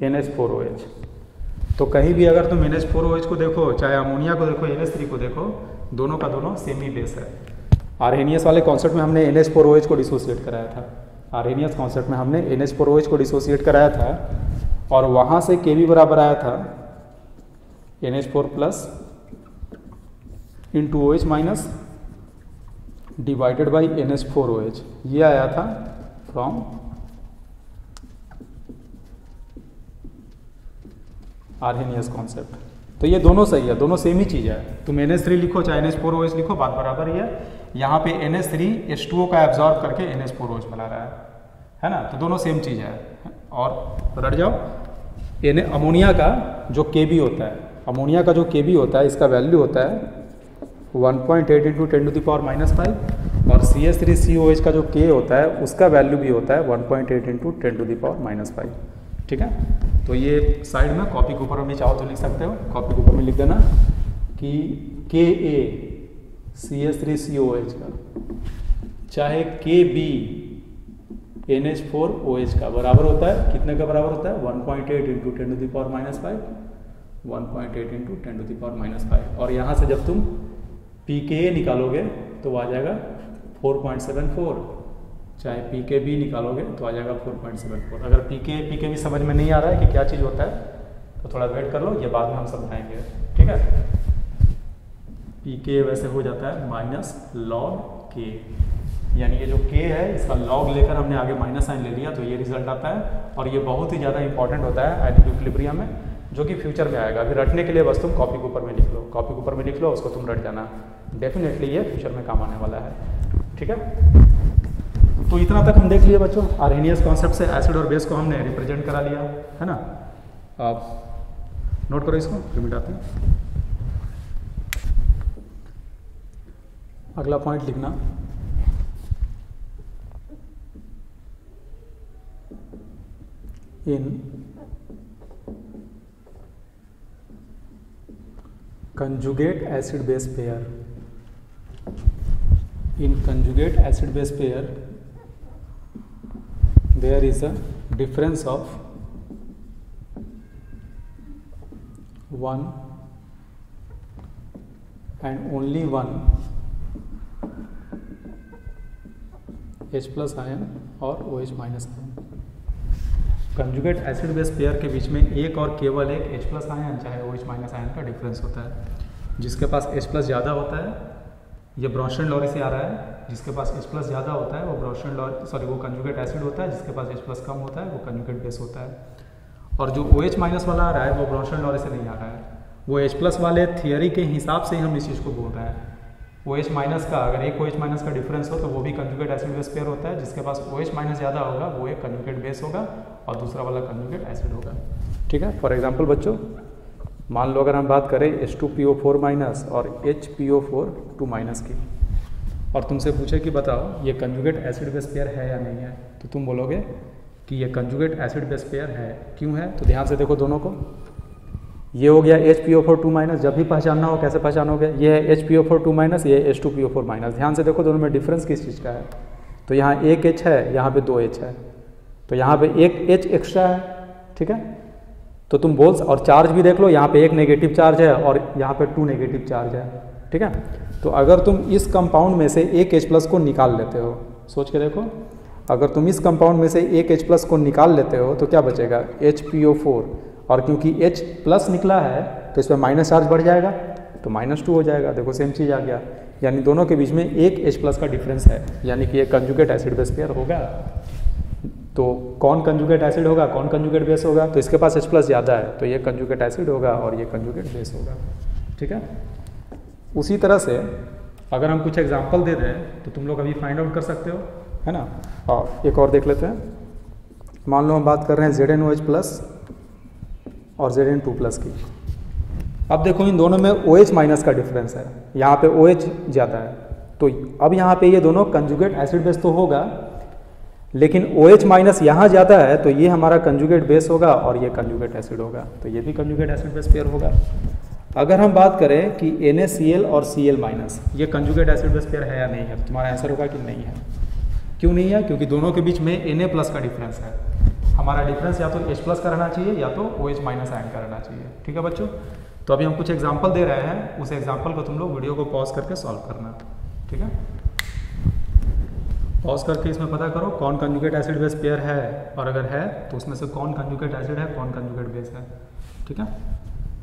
NH4OH। तो कहीं भी अगर तुम NH4OH को देखो, चाहे अमोनिया को देखो, NH3 को देखो, दोनों का दोनों सेम ही बेस है। आर्हेनियस वाले कॉन्सेप्ट में हमने NH4OH को डिसोसिएट कराया था। आर्हेनियस कॉन्सेप्ट में हमने NH4OH को डिसोसिएट कराया था और वहाँ से Kb बराबर आया था NH4 plus into OH minus divided by NH4OH, ये आया था फ्रॉम आर्हेनियस कॉन्सेप्ट। तो ये दोनों सही है, दोनों सेम ही चीज़ है। तुम NH3 लिखो चाहे NH4OH लिखो, बात बराबर ही है। यहाँ पे NH3 H2O का एब्जॉर्ब करके NH4OH बना रहा है ना, तो दोनों सेम चीज़ है। और रट जाओ, अमोनिया का जो Kb होता है, अमोनिया का जो Kb होता है, इसका वैल्यू होता है 1.8 इंटू 10⁻⁵ और CH3COH का जो K होता है उसका वैल्यू भी होता है 1.8 इंटू 10⁻⁵। ठीक है, तो ये साइड में कॉपी के ऊपर में चाहो तो लिख सकते हो, कॉपी के ऊपर में लिख देना कि Ka CH3COH का चाहे Kb NH4OH का बराबर होता है, कितने का बराबर होता है 1.8 इंटू 10⁻⁵, 1.8 इंटू 10⁻⁵। और यहाँ से जब तुम pKa निकालोगे तो आ जाएगा 4.74, चाहे pKb निकालोगे तो आ जाएगा 4.74। अगर pKb समझ में नहीं आ रहा है कि क्या चीज़ होता है तो थोड़ा वेट कर लो, ये बाद में हम समझाएंगे। ठीक है, pKa वैसे हो जाता है माइनस लॉग K, यानी ये जो K है इसका लॉग लेकर हमने आगे माइनस साइन ले लिया तो ये रिजल्ट आता है। और ये बहुत ही ज़्यादा इंपॉर्टेंट होता है आइडियल इक्विलिब्रियम में, जो कि फ्यूचर में आएगा। अभी रटने के लिए बस तुम कॉपी के ऊपर में लिख लो, कॉपी के ऊपर में लिख लो, उसको तुम रट जाना, डेफिनेटली ये फ्यूचर में काम आने वाला है। ठीक है, तो इतना तक हम देख लिए बच्चों। आर्हेनियस कॉन्सेप्ट से एसिड और बेस को हमने रिप्रेजेंट करा लिया है ना। आप नोट करो इसको, फिर मिटाते हैं। अगला पॉइंट लिखना, इन conjugate acid base pair, in conjugate acid base pair there is a difference of 1 and only 1 H plus ion और OH minus ion. Conjugate acid base pair के बीच में एक और केवल एक H प्लस आयन चाहे OH माइनस आयन का difference होता है। जिसके पास H प्लस ज़्यादा होता है, ये ब्रॉन्स्टन लॉरी से आ रहा है, जिसके पास H प्लस ज़्यादा होता है वो ब्रॉन्स्टन लॉरी वो कंजुगेट एसिड होता है, जिसके पास H प्लस कम होता है वो कंजुगेट बेस होता है। और जो OH माइनस वाला आ रहा है वो ब्रॉन्स्टन लॉरी से नहीं आ रहा है, वो H प्लस वाले थियरी के हिसाब से ही हम इस चीज़ को बोल रहे हैं। OH माइनस का अगर एक OH माइनस का डिफरेंस हो तो वो भी कंजुगेट एसिड बेस पेयर होता है। जिसके पास OH माइनस ज़्यादा होगा वो एक कंजुगेट बेस होगा और दूसरा वाला कंजुगेट एसिड होगा। ठीक है, फॉर एग्जांपल बच्चों, मान लो अगर हम बात करें H2PO4 माइनस और HPO4 2 माइनस की, और तुमसे पूछे कि बताओ ये कंजुगेट एसिड बेस पेयर है या नहीं है, तो तुम बोलोगे कि ये कंजुगेट एसिड बेस पेयर है। क्यों है? तो ध्यान से देखो दोनों को, ये हो गया HPO4 2 माइनस। जब भी पहचानना हो कैसे पहचानोगे, ये है HPO4 2 माइनस, ये है H2PO4 माइनस। ध्यान से देखो दोनों में डिफरेंस किस चीज़ का है। तो यहाँ एक H है, यहाँ पे 2 H है, तो यहाँ पे एक H एक्स्ट्रा है। ठीक है, तो तुम बोल, और चार्ज भी देख लो, यहाँ पे एक नेगेटिव चार्ज है और यहाँ पे 2 नेगेटिव चार्ज है। ठीक है, तो अगर तुम इस कंपाउंड में से एक H प्लस को निकाल लेते हो, सोच के देखो, अगर तुम इस कंपाउंड में से एक H प्लस को निकाल लेते हो तो क्या बचेगा HPO4, और क्योंकि H प्लस निकला है तो इसमें माइनस चार्ज बढ़ जाएगा तो -2 हो जाएगा। देखो सेम चीज़ आ गया, यानी दोनों के बीच में एक H प्लस का डिफरेंस है, यानी कि ये कंजुगेट एसिड बेस पेयर होगा। तो कौन कंजुगेट एसिड होगा, कौन कंजुगेट बेस होगा? तो इसके पास H प्लस ज़्यादा है तो ये कंजुगेट एसिड होगा और ये कंजुगेट बेस होगा। ठीक है, उसी तरह से अगर हम कुछ एग्जाम्पल दे दें तो तुम लोग अभी फाइंड आउट कर सकते हो, है ना। और एक और देख लेते हैं, मान लो हम बात कर रहे हैं ZnOH प्लस और Zn2 प्लस की। अब देखो इन दोनों में OH माइनस का डिफरेंस है, यहाँ पे OH ज़्यादा है, तो अब यहाँ पे ये दोनों कंजुगेट एसिड बेस तो होगा, लेकिन OH माइनस यहाँ ज़्यादा है तो ये हमारा कंजुगेट बेस होगा और ये कंजुगेट एसिड होगा, तो ये भी कंजुगेट एसिड बेस पेयर होगा। अगर हम बात करें कि NaCl और Cl माइनस ये कंजुगेट एसिड बेस पेयर है या नहीं है, तो तुम्हारा आंसर होगा कि नहीं है। क्यों नहीं है? क्योंकि दोनों के बीच में Na प्लस का डिफरेंस है। हमारा डिफरेंस या तो H प्लस का रहना चाहिए या तो OH माइनस आयन का रहना चाहिए। ठीक है बच्चों, तो अभी हम कुछ एग्जाम्पल दे रहे हैं, उस एग्जाम्पल को तुम लोग वीडियो को पॉज करके सॉल्व करना। ठीक है। पॉज करके इसमें पता करो कौन कंजुगेट एसिड बेस पेयर है, और अगर है तो उसमें से कौन कंजुगेट एसिड है, कौन कंजुगेट बेस है। ठीक है,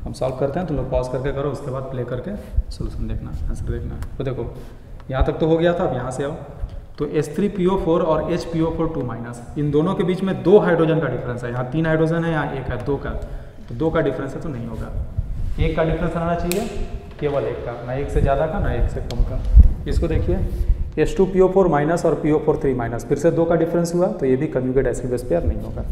हम सॉल्व करते हैं, तुम लोग पॉज करके करो, उसके बाद प्ले करके सोल्यूशन देखना, आंसर देखना। तो देखो यहाँ तक तो हो गया था, अब यहाँ से आओ। तो H3PO4 और HPO4 2-, इन दोनों के बीच में 2 हाइड्रोजन का डिफरेंस है। यहाँ 3 हाइड्रोजन है, यहाँ 1 है, 2 का, तो 2 का डिफरेंस है तो नहीं होगा। 1 का डिफरेंस आना चाहिए, केवल 1 का, ना 1 से ज़्यादा का ना 1 से कम का। इसको देखिए H2PO4- और PO4 3-, फिर से 2 का डिफरेंस हुआ, तो ये भी कंजुगेट एसिड बेस पेयर नहीं होगा।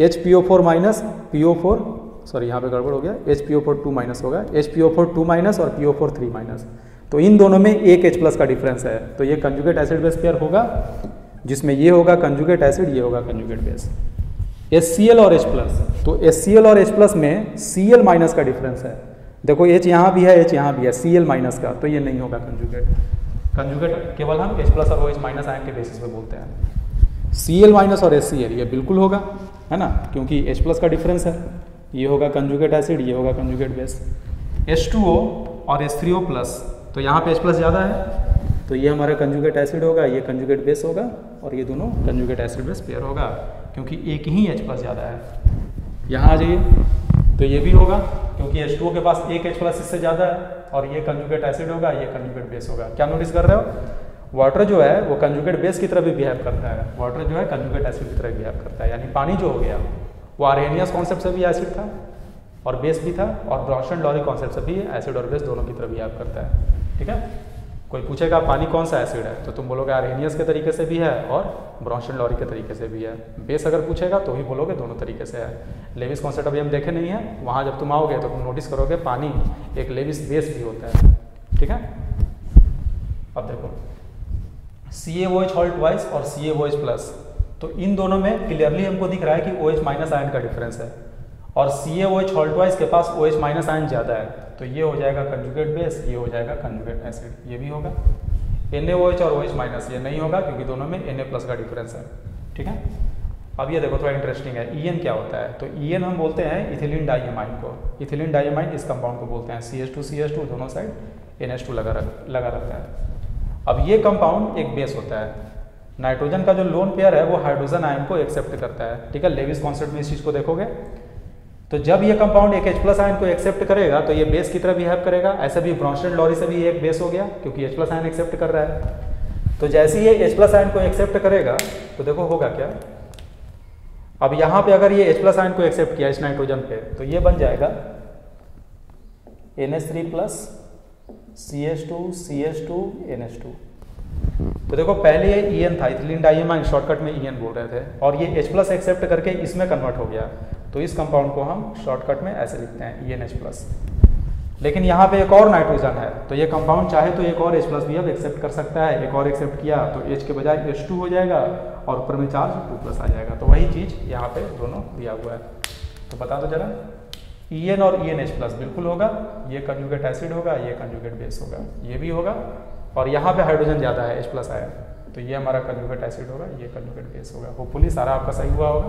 HPO4- PO4, सॉरी यहाँ पे गड़बड़ हो गया, HPO4 2- होगा, HPO4 2- और PO4 3-। तो इन दोनों में 1 H+ का डिफरेंस है, तो ये कंजुगेट एसिड बेस पेयर होगा, जिसमें ये होगा कंजुगेट एसिड, ये होगा कंजुगेट बेस। HCl और H+, तो HCl और H+ में Cl- का डिफरेंस है। देखो H यहाँ भी है, H यहाँ भी है, Cl- का, तो ये नहीं होगा कंजुगेट। कंजुगेट केवल हम H+ और OH- आयन के बेसिस पे बोलते हैं। Cl- और HCl ये बिल्कुल होगा, है ना, क्योंकि H+ का डिफरेंस है, ये होगा कंजुगेट एसिड, ये होगा कंजुगेट बेस। H2O और H3O+, तो यहाँ पे H+ ज़्यादा है, तो ये हमारा कंजुगेट एसिड होगा, ये कंजुगेट बेस होगा, और ये दोनों कंजुगेट एसिड बेस पेयर होगा, क्योंकि एक ही H+ ज़्यादा है। यहाँ आ जाइए, तो ये भी होगा, क्योंकि H2O के पास 1 H+ इससे ज़्यादा है, और ये कंजुगेट एसिड होगा, ये कंजुगेट बेस होगा। क्या नोटिस कर रहे हो, वाटर जो है वो कंजुगेट बेस की तरह भी बिहेव करता है, वाटर जो है कंजुगेट एसिड की तरह बिहेव करता है। यानी पानी जो हो गया वो आर्हेनियस कॉन्सेप्ट से भी एसिड था और बेस भी था, और ब्राउनस्टेन-लॉरी कॉन्सेप्ट से भी एसिड और बेस दोनों की तरह बिहेव करता है। ठीक है, कोई पूछेगा पानी कौन सा एसिड है, तो तुम बोलोगे आर्हेनियस के तरीके से भी है और ब्राउनस्टेन-लॉरी के तरीके से भी है। बेस अगर पूछेगा तो ही बोलोगे दोनों तरीके से है। लेविस कॉन्सेप्ट अभी हम देखे नहीं है, वहाँ जब तुम आओगे तो तुम नोटिस करोगे पानी एक लेविस बेस भी होता है। ठीक है, अब देखो CaOH हॉल ट्वाइस और CaOH+, तो इन दोनों में क्लियरली हमको दिख रहा है कि OH- आयन का डिफरेंस है, और CaOH हॉल ट्वाइस के पास OH- आयन ज़्यादा है, तो ये हो जाएगा कंजुगेट बेस, ये हो जाएगा कंजुगेट एसिड, ये भी होगा। NaOH और OH- ये नहीं होगा, क्योंकि दोनों में Na+ का डिफरेंस है। ठीक है, अब ये देखो थोड़ा इंटरेस्टिंग है, EN क्या होता है, तो EN हम बोलते हैं इथिलीन डाइएमाइन को। इथिलीन डाइएमाइन इस कंपाउंड को बोलते हैं, CH2 दोनों साइड NH2 लगा रहता है। अब ये कंपाउंड एक बेस होता है, नाइट्रोजन का जो लोन पेयर है वो हाइड्रोजन आयन को एक्सेप्ट करता है। ठीक है, लेविस कॉन्सेप्ट में इस चीज़ को देखोगे, तो जब ये कंपाउंड एक H+ आयन को एक्सेप्ट करेगा तो ये बेस की तरह बिहेव करेगा। ऐसा भी ब्राउनस्टेन-लॉरी से भी एक बेस हो गया, क्योंकि H+ आयन एक्सेप्ट कर रहा है। तो जैसे ही ये H+ आयन को एक्सेप्ट करेगा तो देखो होगा क्या, अब यहाँ पे अगर ये H+ आयन को एक्सेप्ट किया इस नाइट्रोजन पे, तो ये बन जाएगा NH3+ CH2 CH2 NH2। तो देखो पहले ये EN था, इथिलीन डाइएमाइन, शॉर्टकट में EN बोल रहे थे, और ये H+ एक्सेप्ट करके इसमें कन्वर्ट हो गया, तो इस कंपाउंड को हम शॉर्टकट में ऐसे लिखते हैं ENH+। लेकिन यहाँ पे एक और नाइट्रोजन है, तो ये कंपाउंड चाहे तो एक और H+ भी अब एक्सेप्ट कर सकता है। एक और एक्सेप्ट किया तो H के बजाय H2 हो जाएगा, और ऊपर में चार्ज 2+ आ जाएगा। तो वही चीज़ यहाँ पे दोनों दिया हुआ है। तो बता दो जरा, EN और ENH+ बिल्कुल होगा, ये कंजुगेट एसिड होगा, ये कंजुगेट बेस होगा, ये भी होगा, और यहाँ पे हाइड्रोजन ज़्यादा है H+ आयन, तो ये हमारा कंजुगेट एसिड होगा, ये कंजुगेट बेस होगा। होपफुली सारा आपका सही हुआ होगा।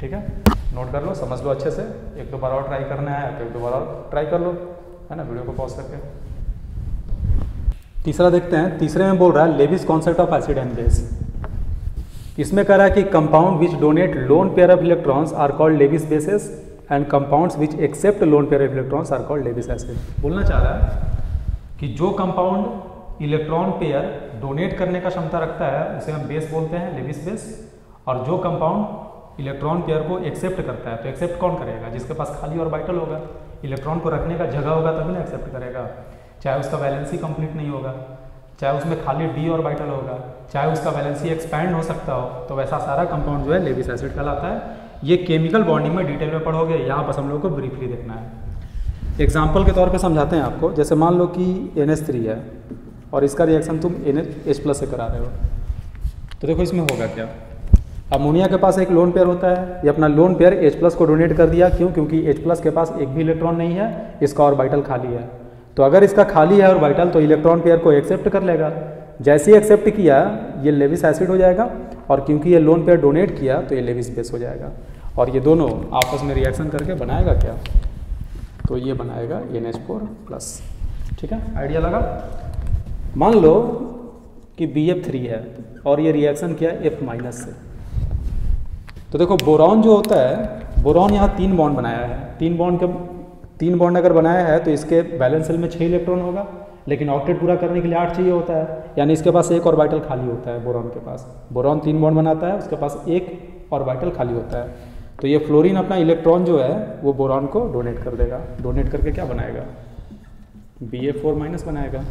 ठीक है, नोट कर लो, समझ लो अच्छे से, 1-2 बार और ट्राई करना है तो 1-2 बार और ट्राई कर लो, है ना, वीडियो को पॉज करके। तीसरा देखते हैं, तीसरे में बोल रहा है Lewis concept of acid and base. इसमें कह रहा है कि compound which donate lone pair of electrons are called Lewis bases, and compounds which accept lone pair of electrons are called Lewis acid. बोलना चाह रहा है कि जो कंपाउंड इलेक्ट्रॉन पेयर डोनेट करने का क्षमता रखता है उसे हम बेस बोलते हैं, लेविस बेस, और जो कंपाउंड इलेक्ट्रॉन पेयर को एक्सेप्ट करता है, तो एक्सेप्ट कौन करेगा, जिसके पास खाली ऑर्बिटल होगा, इलेक्ट्रॉन को रखने का जगह होगा तभी ना एक्सेप्ट करेगा, चाहे उसका वैलेंसी कंप्लीट नहीं होगा, चाहे उसमें खाली d ऑर्बिटल होगा, चाहे उसका वैलेंसी एक्सपैंड हो सकता हो, तो वैसा सारा कंपाउंड जो है लेविस एसिड कहलाता है। ये केमिकल बॉन्डिंग में डिटेल में पढ़ोगे, यहाँ बस हम लोग को ब्रीफली देखना है। एग्जाम्पल के तौर पे समझाते हैं आपको, जैसे मान लो कि NH3 है और इसका रिएक्शन तुम NH+ से करा रहे हो, तो देखो इसमें होगा क्या। अमोनिया के पास एक लोन पेयर होता है, ये अपना लोन पेयर H+ को डोनेट कर दिया, क्यों, क्योंकि H+ के पास एक भी इलेक्ट्रॉन नहीं है, इसका ऑर्बिटल खाली है। तो अगर इसका खाली है ऑर्बिटल तो इलेक्ट्रॉन पेयर को एक्सेप्ट कर लेगा, जैसे ही एक्सेप्ट किया ये लेविस एसिड हो जाएगा, और क्योंकि ये लोन पेयर डोनेट किया तो ये लेविस बेस हो जाएगा, और ये दोनों आपस में रिएक्शन करके बनाएगा क्या, तो ये बनाएगा NH4+। ठीक है, आइडिया लगा। मान लो कि BF3 है और ये रिएक्शन क्या है F माइनस से। तो देखो बोरॉन जो होता है, बोरॉन यहाँ 3 बॉन्ड बनाया है, 3 बॉन्ड अगर बनाया है तो इसके वैलेंस शेल में 6 इलेक्ट्रॉन होगा, लेकिन ऑक्टेट पूरा करने के लिए 8 चाहिए होता है, यानी इसके पास एक ऑर्बिटल खाली होता है बोरॉन के पास। बोरॉन 3 बॉन्ड बनाता है, उसके पास एक ऑर्बिटल खाली होता है। तो ये फ्लोरीन अपना इलेक्ट्रॉन जो है वो बोरॉन को डोनेट कर देगा। डोनेट करके क्या बनाएगा, BF4 माइनस बनाएगा,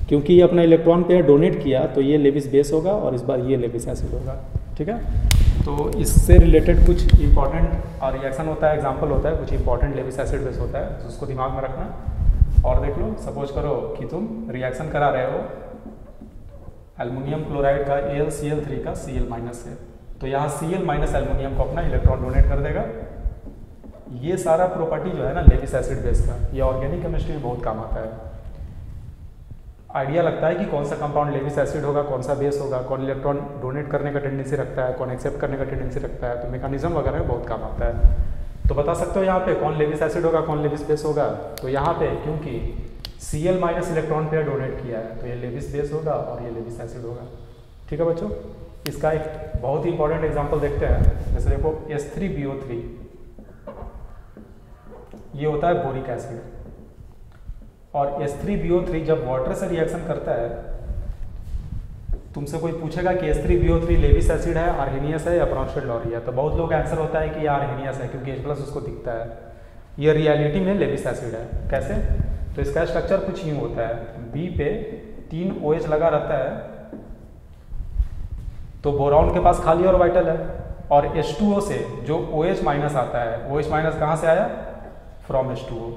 क्योंकि ये अपना इलेक्ट्रॉन पेयर डोनेट किया तो ये लेविस बेस होगा और इस बार ये लेविस एसिड होगा। ठीक है, तो इससे रिलेटेड कुछ इंपॉर्टेंट रिएक्शन होता है, एग्जाम्पल होता है, कुछ इंपॉर्टेंट लेविस एसिड बेस होता है, तो उसको दिमाग में रखना। और देख लो, सपोज करो कि तुम रिएक्शन करा रहे हो एल्युमिनियम क्लोराइड का AlCl3 का Cl माइनस से, तो यहाँ Cl माइनस एल्युमिनियम को अपना इलेक्ट्रॉन डोनेट कर देगा। ये सारा प्रॉपर्टी जो है ना लेविस एसिड बेस का, ये ऑर्गेनिक केमिस्ट्री में बहुत काम आता है। आइडिया लगता है कि कौन सा कंपाउंड लेविस एसिड होगा, कौन सा बेस होगा, कौन इलेक्ट्रॉन डोनेट करने का टेंडेंसी रखता है, कौन एक्सेप्ट करने का टेंडेंसी रखता है, तो मैकेनिज्म वगैरह में बहुत काम आता है। तो बता सकते हो यहाँ पे कौन लेविस एसिड होगा, कौन लेविस बेस होगा। तो यहाँ पे क्योंकि Cl minus electron pair donate किया है तो ये लेविस बेस होगा और ये लेविस एसिड होगा। ठीक है बच्चों, इसका एक बहुत ही इंपॉर्टेंट एग्जाम्पल देखते हैं। जैसे देखो H3BO3, ये होता है बोरिक एसिड, और H3BO3 जब वाटर से रिएक्शन करता है, तुमसे कोई पूछेगा कि H3BO3 लेविस एसिड है, आर्हेनियस है या ब्रॉन्स्टेड-लॉरी है, तो बहुत लोग आंसर होता है कि ये आर्हेनियस है क्योंकि H+ उसको दिखता है। ये रियलिटी में लेविस एसिड है। कैसे? तो इसका स्ट्रक्चर कुछ यूँ होता है, B पे 3 OH लगा रहता है, तो बोरॉन के पास खाली ऑर्बिटल है, और H2O से जो OH माइनस आता है, OH माइनस कहाँ से आया? From H2O।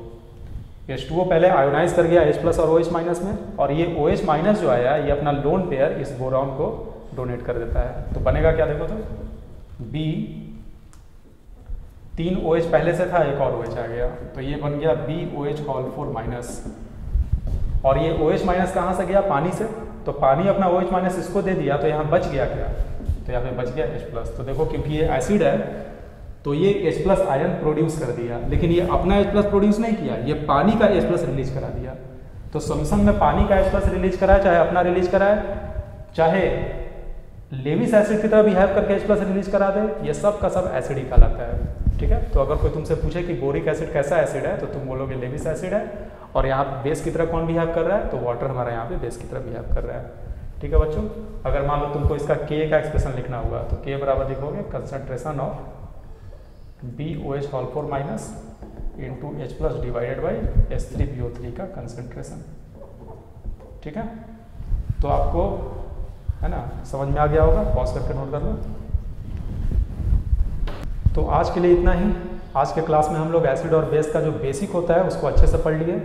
H2O पहले आयोनाइज कर गया H+ और OH माइनस में, और ये OH माइनस जो आया ये अपना लोन पेयर इस बोरॉन को डोनेट कर देता है। तो बनेगा क्या, देखो तो B 3 OH पहले से था, एक और OH आ गया, तो ये बन गया BOH4 माइनस, और ये OH माइनस कहाँ से गया? पानी से, तो पानी अपना OH माइनस इसको दे दिया, तो यहाँ बच गया क्या? तो यहाँ पे बच गया H+। तो देखो क्योंकि ये एसिड है तो ये H+ आयन प्रोड्यूस कर दिया, लेकिन ये अपना H+ प्रोड्यूस नहीं किया, ये पानी का H+ रिलीज करा दिया। तो सॉल्यूशन में पानी का H+ रिलीज कराए, चाहे अपना रिलीज कराए, चाहे लेविस एसिड की तरह बिहेव करके H+ रिलीज करा दे, ये सब का सब एसिड ही कहलाता है। ठीक है, तो अगर कोई तुमसे पूछे कि बोरिक एसिड कैसा एसिड है, तो तुम बोलोगे लेविस एसिड है, और यहाँ बेस की तरह कौन बिहेव कर रहा है? तो वाटर हमारा यहाँ पे बेस की तरह बिहेव कर रहा है। ठीक है बच्चों, अगर मान लो तुमको इसका K का एक्सप्रेशन लिखना होगा, तो K बराबर लिखोगे concentration of BOH4 minus into H+ divided by H3BO3 का कंसंट्रेशन। ठीक है, तो आपको है ना समझ में आ गया होगा, पॉज करके नोट कर लो। तो आज के लिए इतना ही। आज के क्लास में हम लोग एसिड और बेस का जो बेसिक होता है उसको अच्छे से पढ़ लिए,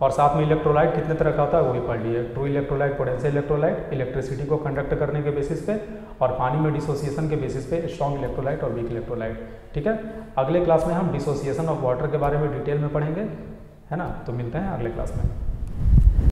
और साथ में इलेक्ट्रोलाइट कितने तरह का होता है वो भी पढ़ लिए। True electrolyte, potential electrolyte, electricity को कंडक्ट करने के बेसिस पे, और पानी में डिसोसिएशन के बेसिस पे स्ट्रॉन्ग इलेक्ट्रोलाइट और वीक इलेक्ट्रोलाइट। ठीक है, अगले क्लास में हम डिसोसिएशन ऑफ वाटर के बारे में डिटेल में पढ़ेंगे, है ना। तो मिलते हैं अगले क्लास में।